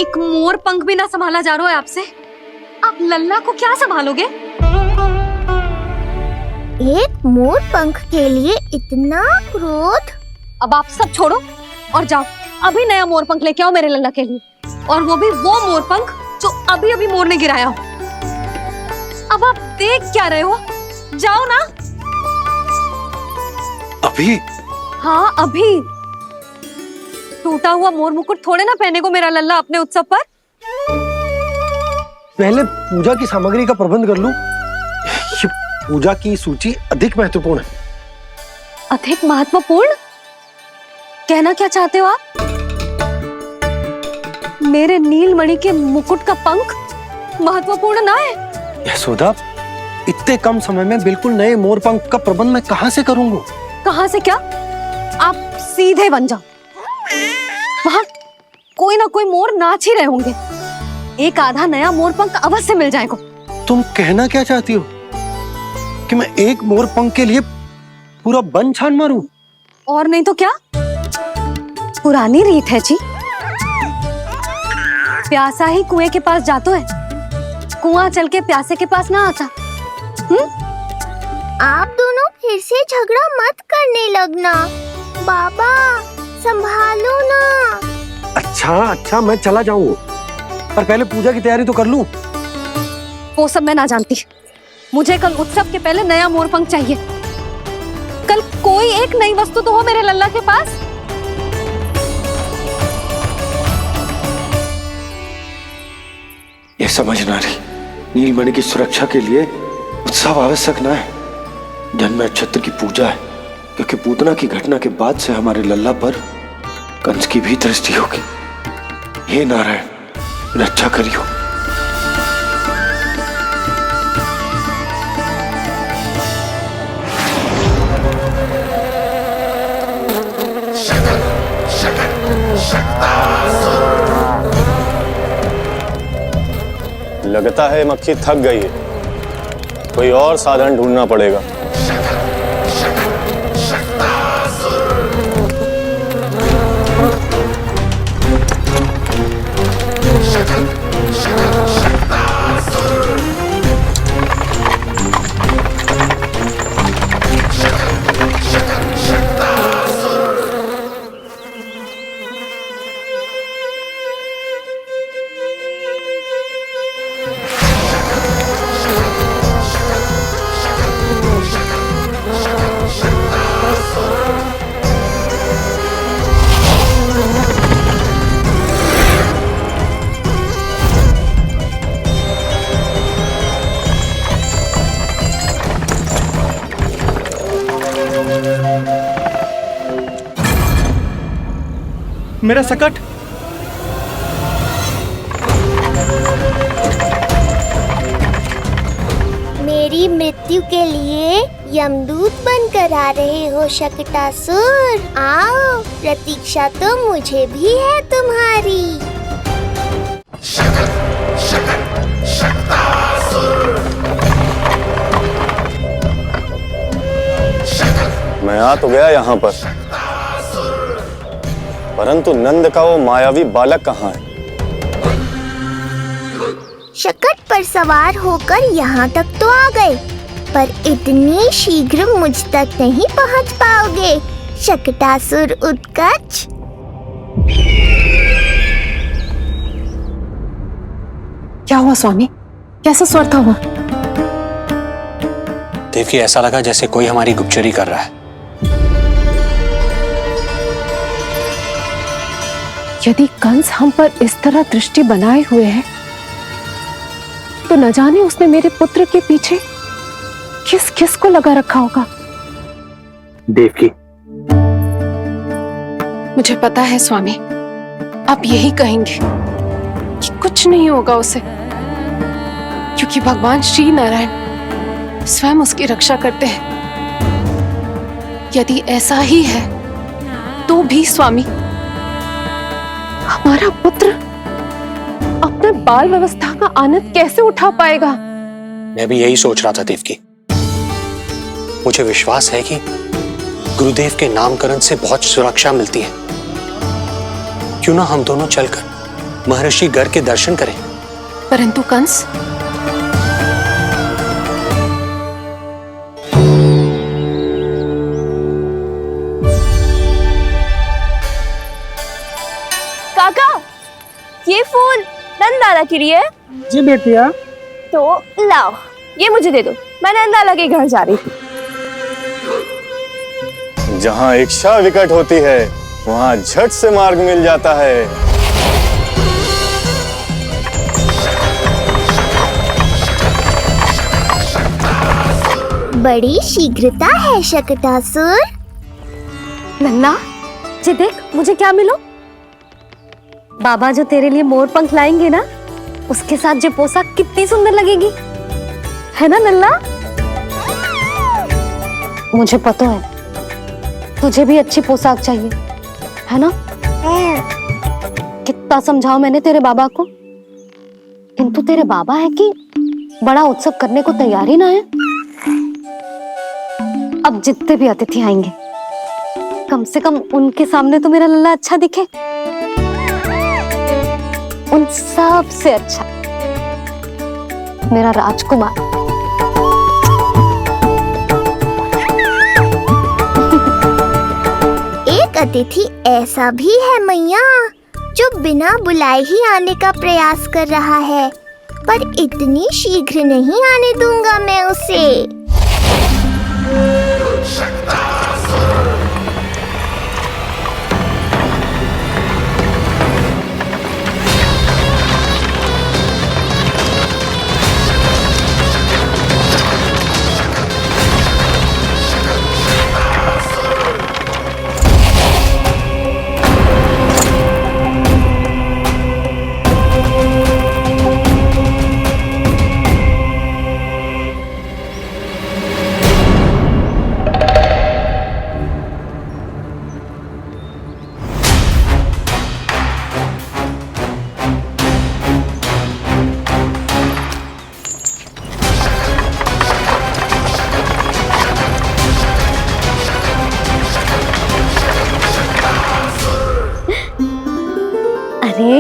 एक मोर पंख भी ना संभाला जा रहा है आपसे। आप लल्ला को क्या संभालोगे? एक मोर पंख के लिए इतना क्रोध? अब आप सब छोड़ो और जाओ, अभी नया मोर पंख लेके आओ मेरे लल्ला के लिए, और वो भी वो मोर पंख जो अभी अभी मोर ने गिराया हो। अब आप देख क्या रहे हो? जाओ ना। अभी? हाँ अभी। टूटा हुआ मोर मुकुट थोड़े ना पहने को मेरा लल्ला अपने उत्सव पर। पहले पूजा की सामग्री का प्रबंध कर लूं। ये पूजा की सूची अधिक महत्वपूर्ण है। अधिक महत्वपूर्ण? कहना क्या चाहते हो आप? मेरे नीलमणि के मुकुट का पंख महत्वपूर्ण ना है? यशोदा, इतने कम समय में बिल्कुल नए मोर पंख का प्रबंध मैं कहां से करूंगा? कहां से क्या? आप सीधे बन जाओ। वहां कोई ना कोई मोर नाच ही रहे होंगे। एक आधा नया मोर पंख अवश्य मिल जाएगा। तुम कहना क्या चाहती हो कि मैं एक मोर पंख के लिए पूरा वन छान मारूं? और नहीं तो क्या, पुरानी रीत है जी। प्यासा ही कुएं के पास जातो है, कुआं चल के प्यासे के पास ना आता। आप दोनों फिर से झगड़ा मत करने लगना। बाबा संभालो ना। अच्छा मैं चला जाऊंगा। पर पहले पूजा की तैयारी तो कर लूं। वो सब मैं ना जानती। मुझे कल उत्सव के पहले नया मोरपंख चाहिए। कल कोई एक नई वस्तु तो हो मेरे लल्ला के पास। ये समझ ना रही, नीलमणि की सुरक्षा के लिए उत्सव आवश्यक ना है। जन्म नक्षत्र की पूजा है, क्योंकि पूतना की घटना के बाद से हमारे लल्ला पर कंस की भी दृष्टि होगी। हे नारायण, रक्षा करियो। लगता है मक्खी थक गई है, कोई और साधन ढूंढना पड़ेगा। मेरा सकट। मेरी मृत्यु के लिए यमदूत बनकर आ रहे हो शकटासुर। आओ, प्रतीक्षा तो मुझे भी है तुम्हारी। मैं आ तो गया यहाँ पर, परंतु नंद का वो मायावी बालक कहाँ है? शकट पर सवार होकर यहाँ तक तो आ गए, पर इतनी शीघ्र मुझ तक नहीं पहुँच पाओगे शकटासुर उत्कच। क्या हुआ स्वामी? कैसा स्वर था वो? देवकी, ऐसा लगा जैसे कोई हमारी गुप्तचरी कर रहा है। यदि कंस हम पर इस तरह दृष्टि बनाए हुए है, तो न जाने उसने मेरे पुत्र के पीछे किस किस को लगा रखा होगा। देवकी, मुझे पता है स्वामी, आप यही कहेंगे कि कुछ नहीं होगा उसे, क्योंकि भगवान श्री नारायण स्वयं उसकी रक्षा करते हैं। यदि ऐसा ही है तो भी स्वामी, हमारा पुत्र अपने बाल व्यवस्था का आनंद कैसे उठा पाएगा? मैं भी यही सोच रहा था देवकी। मुझे विश्वास है कि गुरुदेव के नामकरण से बहुत सुरक्षा मिलती है। क्यों ना हम दोनों चलकर महर्षि गर्ग के दर्शन करें? परंतु कंस, काका, ये फूल नंदाला के लिए? जी बेटिया। तो लाओ, ये मुझे दे दो, मैं नंदाला के घर जा रही थी। जहाँ इच्छा विकट होती है, वहाँ झट से मार्ग मिल जाता है। बड़ी शीघ्रता है शकटासुर। नन्ना, जी देख मुझे क्या मिलो। बाबा जो तेरे लिए मोर पंख लाएंगे ना, उसके साथ जो पोशाक कितनी सुंदर लगेगी, है ना नन्ना? मुझे पता है तुझे भी अच्छी पोशाक चाहिए, है ना? कितना समझाओ मैंने तेरे बाबा को, किंतु तेरे बाबा है कि बड़ा उत्सव करने को तैयार ही ना है। अब जितने भी अतिथि आएंगे, कम से कम उनके सामने तो मेरा लल्ला अच्छा दिखे। उन सब से अच्छा मेरा राजकुमार। एक अतिथि ऐसा भी है मैया, जो बिना बुलाए ही आने का प्रयास कर रहा है, पर इतनी शीघ्र नहीं आने दूंगा मैं उसे। अरे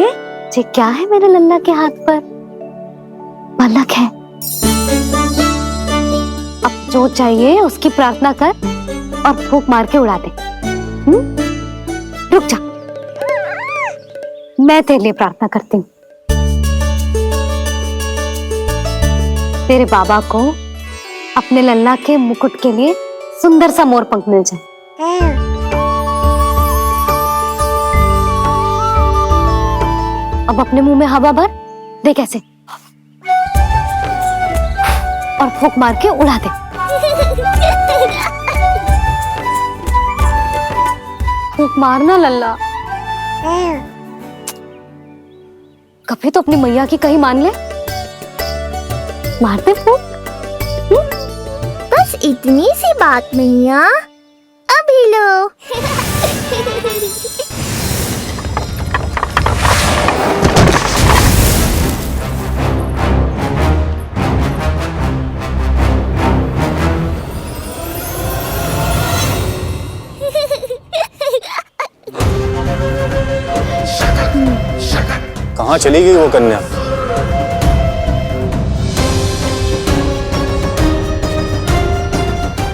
ये क्या है मेरे लल्ला के हाथ पर? पलक है। अब जो चाहिए उसकी प्रार्थना कर और फूंक मार के उड़ा दे। रुक जा, मैं तेरे लिए प्रार्थना करती हूँ। तेरे बाबा को अपने लल्ला के मुकुट के लिए सुंदर सा मोर पंख मिल जाए। अब अपने मुंह में हवा भर दे कैसे, और फूंक मार के उड़ा दे। फूंक मारना लल्ला। कभी तो अपनी मैया की कहीं मान ले। मारते फूंक। बस इतनी सी बात मैया, अभी लो। कहाँ चली गई वो कन्या?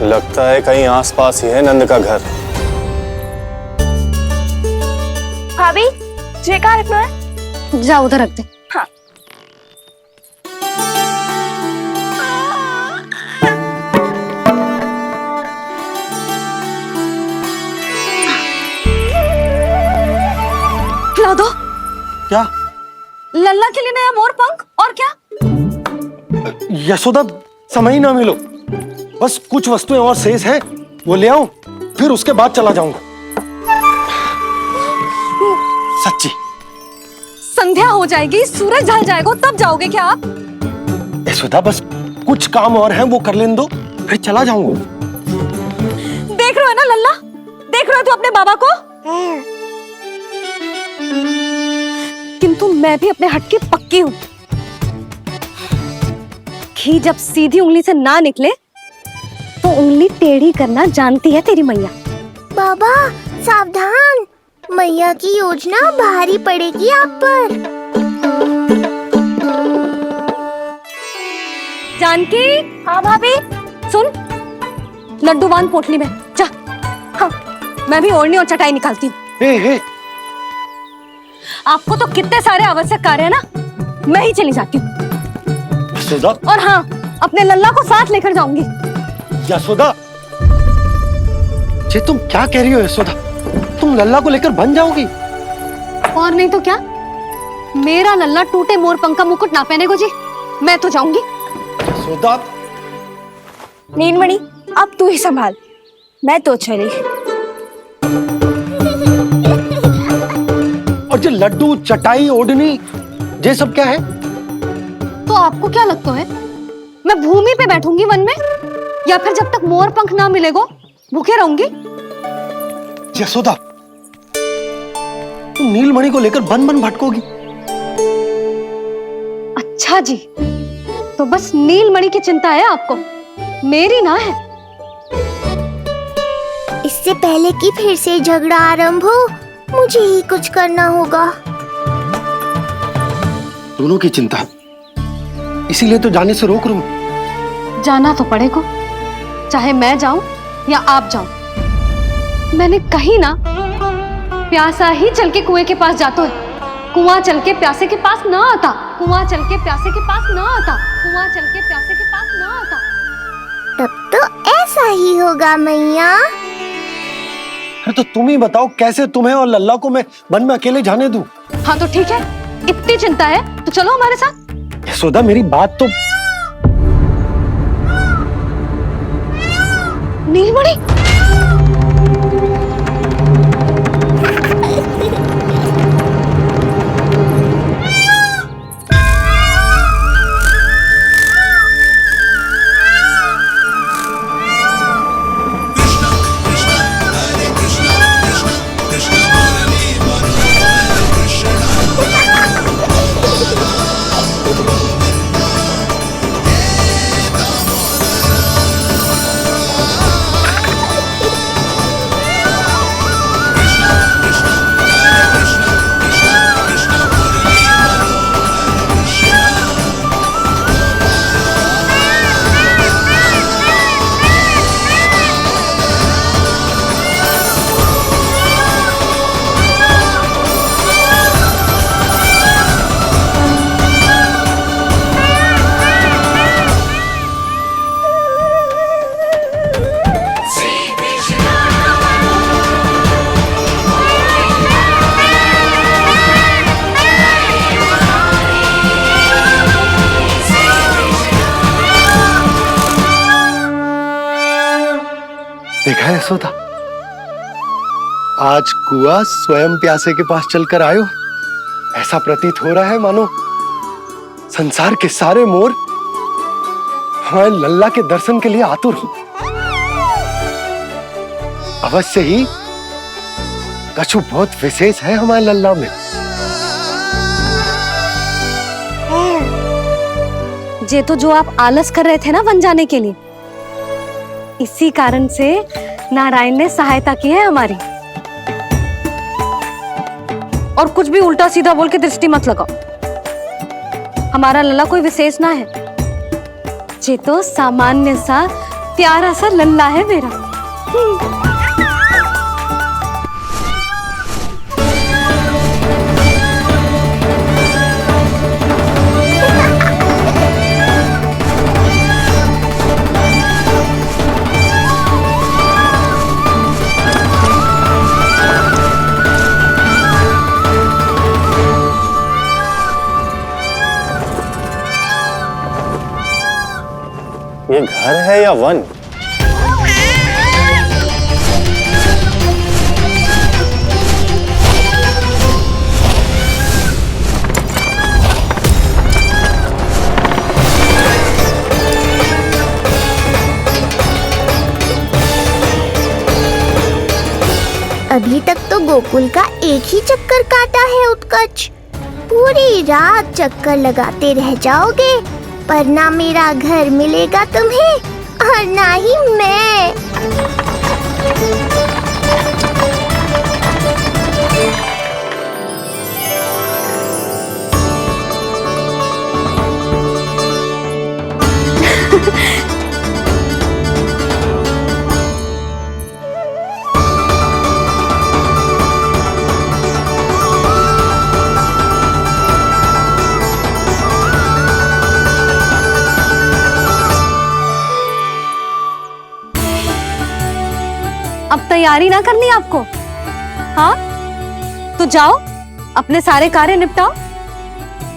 लगता है कहीं आसपास ही है नंद का घर। भाभी ये कहाँ रखना है? जा उधर रख दे। हाँ। खिला दो। क्या? लल्ला के लिए नया मोर पंख। और क्या? यशोदा, समय ही ना मिलो, बस कुछ वस्तुएं और शेष है, वो ले आऊं, फिर उसके बाद चला जाऊंगा। सच्ची? संध्या हो जाएगी, सूरज ढल जाएगा, तब जाओगे क्या आप? यशोदा, बस कुछ काम और हैं, वो कर लेने दो, फिर चला जाऊंगा। देख रहे हो ना लल्ला, देख रहे हो तू अपने बाबा को? किंतु मैं भी अपने हट की पक्की हूं। घी जब सीधी उंगली से ना निकले तो उंगली टेढ़ी करना जानती है तेरी मैया। बाबा सावधान, मैया की योजना भारी पड़ेगी आप पर। जानकी। हाँ भाभी। सुन, लड्डू बांध पोटली में, जा। हाँ, मैं भी ओढ़नी और चटाई निकालती हूँ। आपको तो कितने सारे आवश्यक कार्य है ना, मैं ही चली जाती हूँ। यशोदा। और हाँ, अपने लल्ला को साथ लेकर जाऊंगी। यशोदा, ये तुम क्या कह रही हो यशोदा? तुम लल्ला को लेकर बन जाओगी? और नहीं तो क्या, मेरा लल्ला टूटे मोर पंख का मुकुट ना पहने को जी, मैं तो जाऊंगी। यशोदा। नीलमणि, अब तू ही संभाल, मैं तो चली। और ये लड्डू, चटाई, ओढ़नी, ये सब क्या है? तो आपको क्या लगता है, मैं भूमि पे बैठूंगी वन में, या फिर जब तक मोर पंख ना मिलेगा भूखे रहूंगी? यशोदा, तुम नीलमणि को लेकर बन बन भटकोगी। अच्छा जी, तो बस नीलमणि की चिंता है आपको, मेरी ना है। इससे पहले कि फिर से झगड़ा आरंभ हो, मुझे ही कुछ करना होगा। दोनों की चिंता, इसीलिए तो जाने से रोक रहा हूं। जाना तो पड़ेगा, चाहे मैं जाऊं या आप जाओ। मैंने कहीं ना प्यासा ही चल के कुएं के पास जाता है। कुआं चल के प्यासे के पास ना आता, कुआं चल के प्यासे के पास ना आता, कुआं चल के प्यासे के पास ना आता। तब तो ऐसा ही होगा मैया। अरे तो तुम ही बताओ कैसे तुम्हें और लल्ला को मैं वन में अकेले जाने दूं? हाँ तो ठीक है, इतनी चिंता है तो चलो हमारे साथ। यशोदा मेरी बात तो। नीलमणि, देखा है यशोदा, आज कुआं स्वयं प्यासे के पास चलकर आयो। ऐसा प्रतीत हो रहा है मानो संसार के सारे मोर हमारे लल्ला के दर्शन के लिए आतुर हो। अवश्य ही कछु बहुत विशेष है हमारे लल्ला में। ये तो जो आप आलस कर रहे थे ना वन जाने के लिए, इसी कारण से नारायण ने सहायता की है हमारी। और कुछ भी उल्टा सीधा बोल के दृष्टि मत लगाओ। हमारा लल्ला कोई विशेष ना है, ये तो सामान्य सा प्यारा सा लल्ला है मेरा। ये घर है या वन? अभी तक तो गोकुल का एक ही चक्कर काटा है उत्कच। पूरी रात चक्कर लगाते रह जाओगे, पर ना मेरा घर मिलेगा तुम्हें और ना ही मैं। अब तैयारी ना करनी आपको? हाँ तो जाओ अपने सारे कार्य निपटाओ।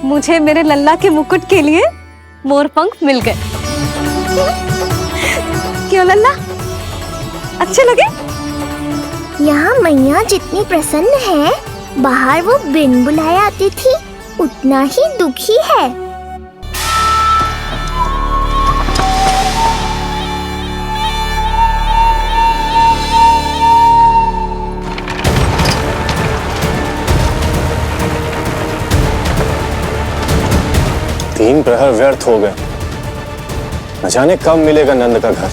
मुझे मेरे लल्ला के मुकुट के लिए मोर पंख मिल गए। क्यों लल्ला, अच्छे लगे? यहाँ मैया जितनी प्रसन्न है, बाहर वो बिन बुलाए आती थी उतना ही दुखी है। तीन प्रहर व्यर्थ हो गए, न जाने कब मिलेगा नंद का घर।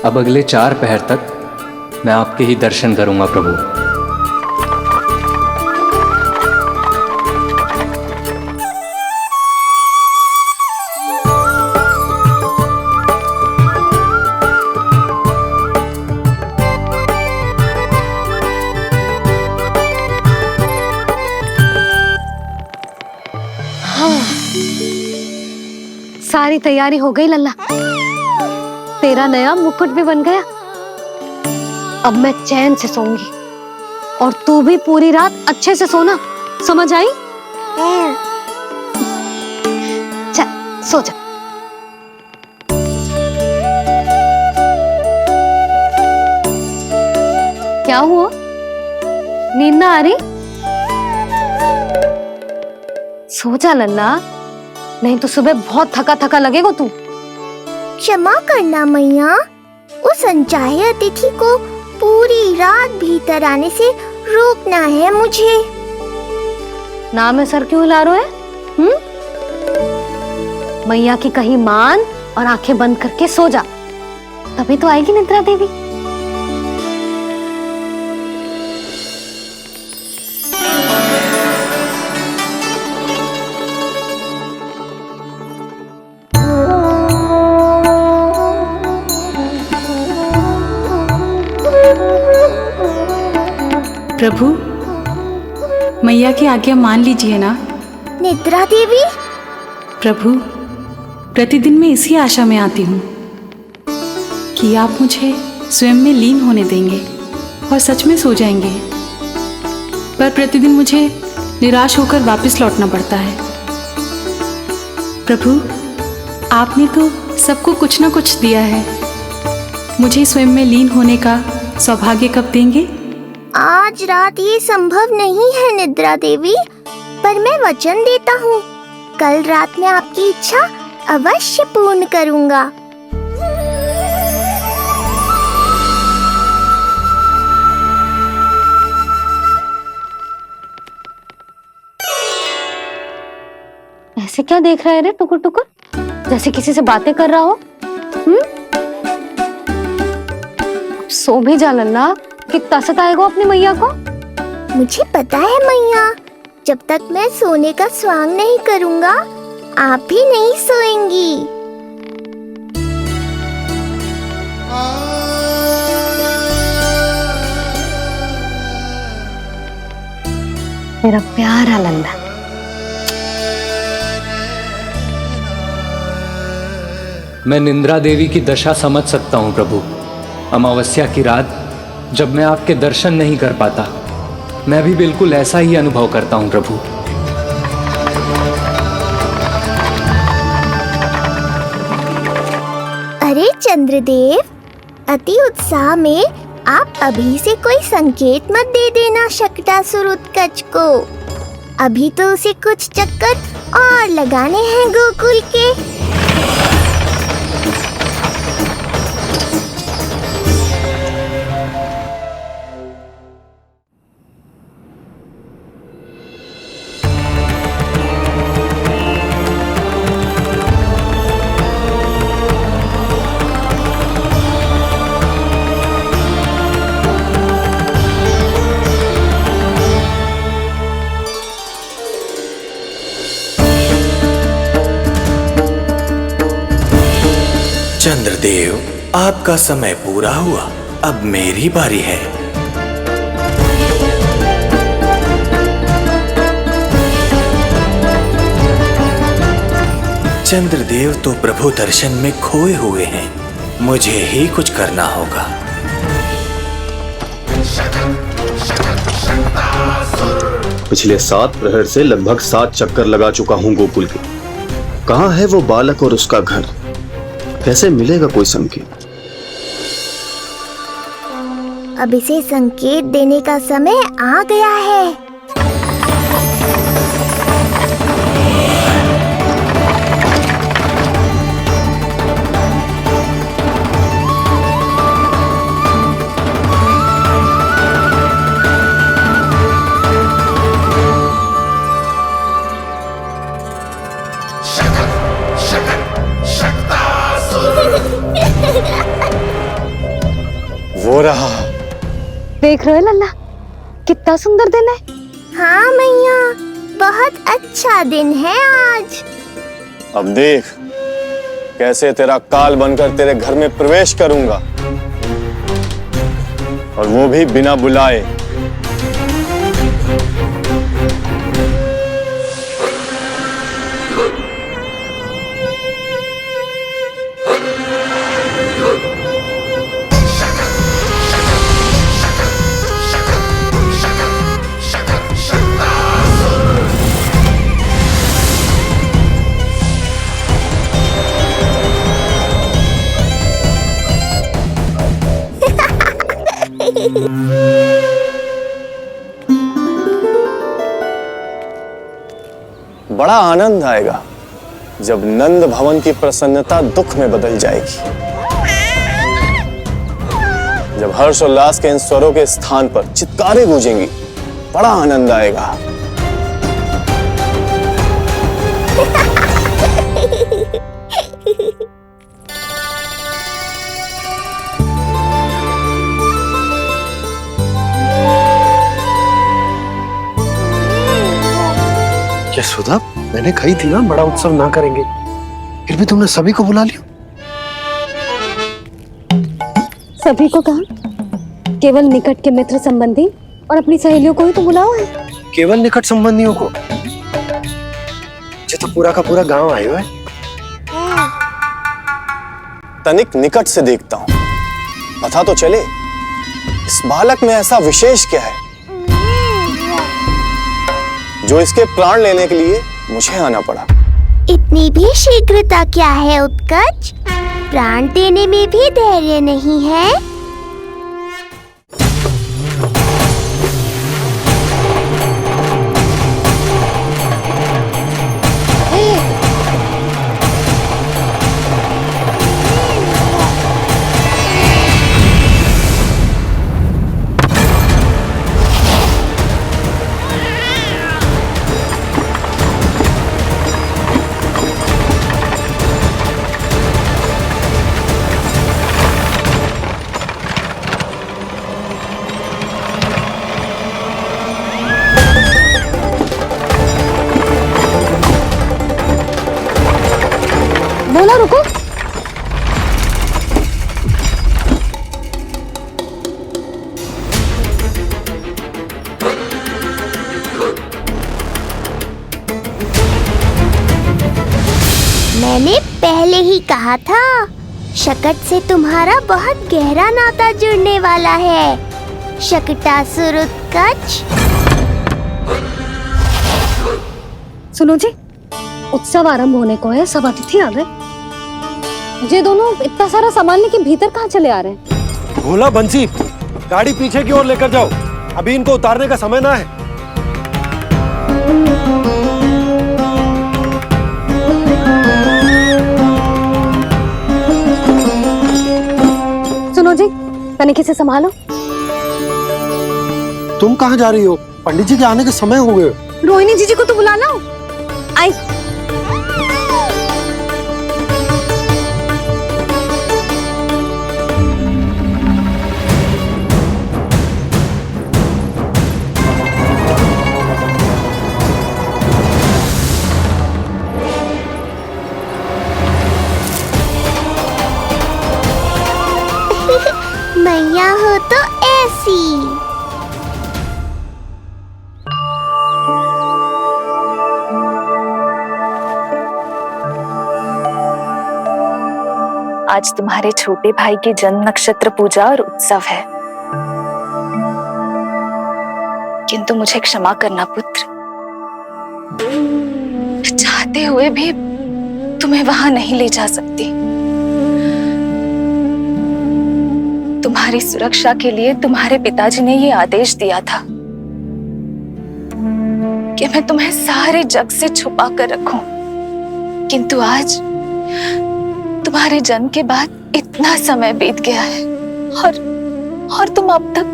अब अगले 4 पहर तक मैं आपके ही दर्शन करूंगा प्रभु। सारी तैयारी हो गई लल्ला। तेरा नया मुकुट भी बन गया। अब मैं चैन से सोऊंगी और तू भी पूरी रात अच्छे से सोना, समझ आई? चल सो जा। क्या हुआ, नींद ना आ रही? सो जा लल्ला, नहीं तो सुबह बहुत थका थका लगेगा तू। क्षमा करना मैया, उस अनचाहे अतिथि को पूरी रात भीतर आने से रोकना है मुझे। ना में सर क्यों हिला रहे है? मैया की कहीं मान और आंखें बंद करके सो जा, तभी तो आएगी निद्रा देवी। प्रभु, मैया की आज्ञा मान लीजिए ना। निद्रा देवी? प्रभु, प्रतिदिन मैं इसी आशा में आती हूँ कि आप मुझे स्वयं में लीन होने देंगे और सच में सो जाएंगे, पर प्रतिदिन मुझे निराश होकर वापस लौटना पड़ता है। प्रभु, आपने तो सबको कुछ ना कुछ दिया है, मुझे स्वयं में लीन होने का सौभाग्य कब देंगे? आज रात ये संभव नहीं है निद्रा देवी, पर मैं वचन देता हूँ कल रात में आपकी इच्छा अवश्य पूर्ण करूँगा। ऐसे क्या देख रहा है रे टुकुर टुकुर, जैसे किसी से बातें कर रहा हो? सो भी जा लल्ला, कितना सताएगा अपनी मैया को। मुझे पता है मैया, जब तक मैं सोने का स्वांग नहीं करूँगा आप भी नहीं सोएंगी। मेरा प्यारा लल्ला। मैं निंद्रा देवी की दशा समझ सकता हूँ प्रभु। अमावस्या की रात जब मैं आपके दर्शन नहीं कर पाता, मैं भी बिल्कुल ऐसा ही अनुभव करता हूँ प्रभु। अरे चंद्रदेव, अति उत्साह में आप अभी से कोई संकेत मत दे देना शकटासुर उत्कच को। अभी तो उसे कुछ चक्कर और लगाने हैं गोकुल के। चंद्रदेव, आपका समय पूरा हुआ, अब मेरी बारी है। चंद्रदेव तो प्रभु दर्शन में खोए हुए हैं, मुझे ही कुछ करना होगा। पिछले 7 प्रहर से लगभग 7 चक्कर लगा चुका हूँ गोकुल के। कहाँ है वो बालक और उसका घर? कैसे मिलेगा कोई संकेत? अब इसे संकेत देने का समय आ गया है। वो रहा। देख रहे हो लल्ला, कितना सुंदर दिन है। हाँ मैया, बहुत अच्छा दिन है आज। अब देख कैसे तेरा काल बनकर तेरे घर में प्रवेश करूंगा, और वो भी बिना बुलाए। बड़ा आनंद आएगा जब नंद भवन की प्रसन्नता दुख में बदल जाएगी। जब हर्षोल्लास के इन स्वरों के स्थान पर चित्कारें गूंजेंगी, बड़ा आनंद आएगा। यशोदा, मैंने कही थी ना बड़ा उत्सव ना करेंगे, फिर भी तुमने सभी को बुला लिया। सभी को कहा? केवल निकट के मित्र संबंधी और अपनी सहेलियों को ही तो बुलाओ है। केवल निकट संबंधियों को? ये तो पूरा का पूरा गांव आयो है। तनिक निकट से देखता हूं, पता तो चले इस बालक में ऐसा विशेष क्या है जो इसके प्राण लेने के लिए मुझे आना पड़ा। इतनी भी शीघ्रता क्या है उत्कच? प्राण देने में भी धैर्य नहीं है। बोला रुको। मैंने पहले ही कहा था, शकट से तुम्हारा बहुत गहरा नाता जुड़ने वाला है। शकटासुर उत्कच। सुनो जी, उत्सव आरंभ होने को है, सब अतिथि आ गए। ये दोनों इतना सारा सामान लेके भीतर कहाँ चले आ रहे हैं? भोला बंसी, गाड़ी पीछे की ओर लेकर जाओ, अभी इनको उतारने का समय ना है। सुनो जी, तनिक से संभालो। तुम कहाँ जा रही हो? पंडित जी के आने के समय हो गए। रोहिणी जीजी को तो बुला लो। आई। मैया हो तो ऐसी। आज तुम्हारे छोटे भाई की जन्म नक्षत्र पूजा और उत्सव है, किंतु मुझे क्षमा करना पुत्र, चाहते हुए भी तुम्हें वहां नहीं ले जा सकती। तुम्हारी सुरक्षा के लिए तुम्हारे पिताजी ने ये आदेश दिया था कि मैं तुम्हें सारे जग से छुपा कर रखूं, किंतु आज तुम्हारे जन्म के बाद इतना समय बीत गया है और तुम अब तक।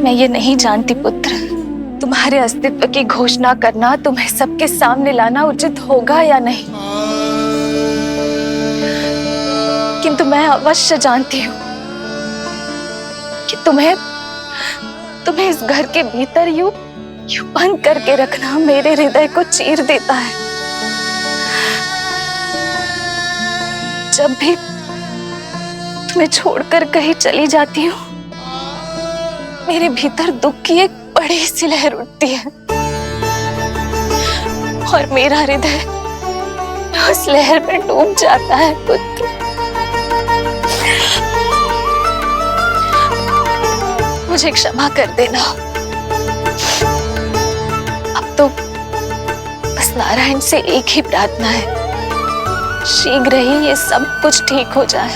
मैं ये नहीं जानती पुत्र, तुम्हारे अस्तित्व की घोषणा करना, तुम्हें सबके सामने लाना उचित होगा या नहीं, किंतु मैं अवश्य जानती हूँ कि तुम्हें इस घर के भीतर यूं बंद करके रखना मेरे हृदय को चीर देता है। जब भी तुम्हें छोड़कर कहीं चली जाती हूँ, मेरे भीतर दुख की एक बड़ी सी लहर उठती है और मेरा हृदय उस लहर में डूब जाता है पुत्र। मुझे क्षमा कर देना। अब तो बस नारायण से एक ही प्रार्थना है, शीघ्र ही ये सब कुछ ठीक हो जाए।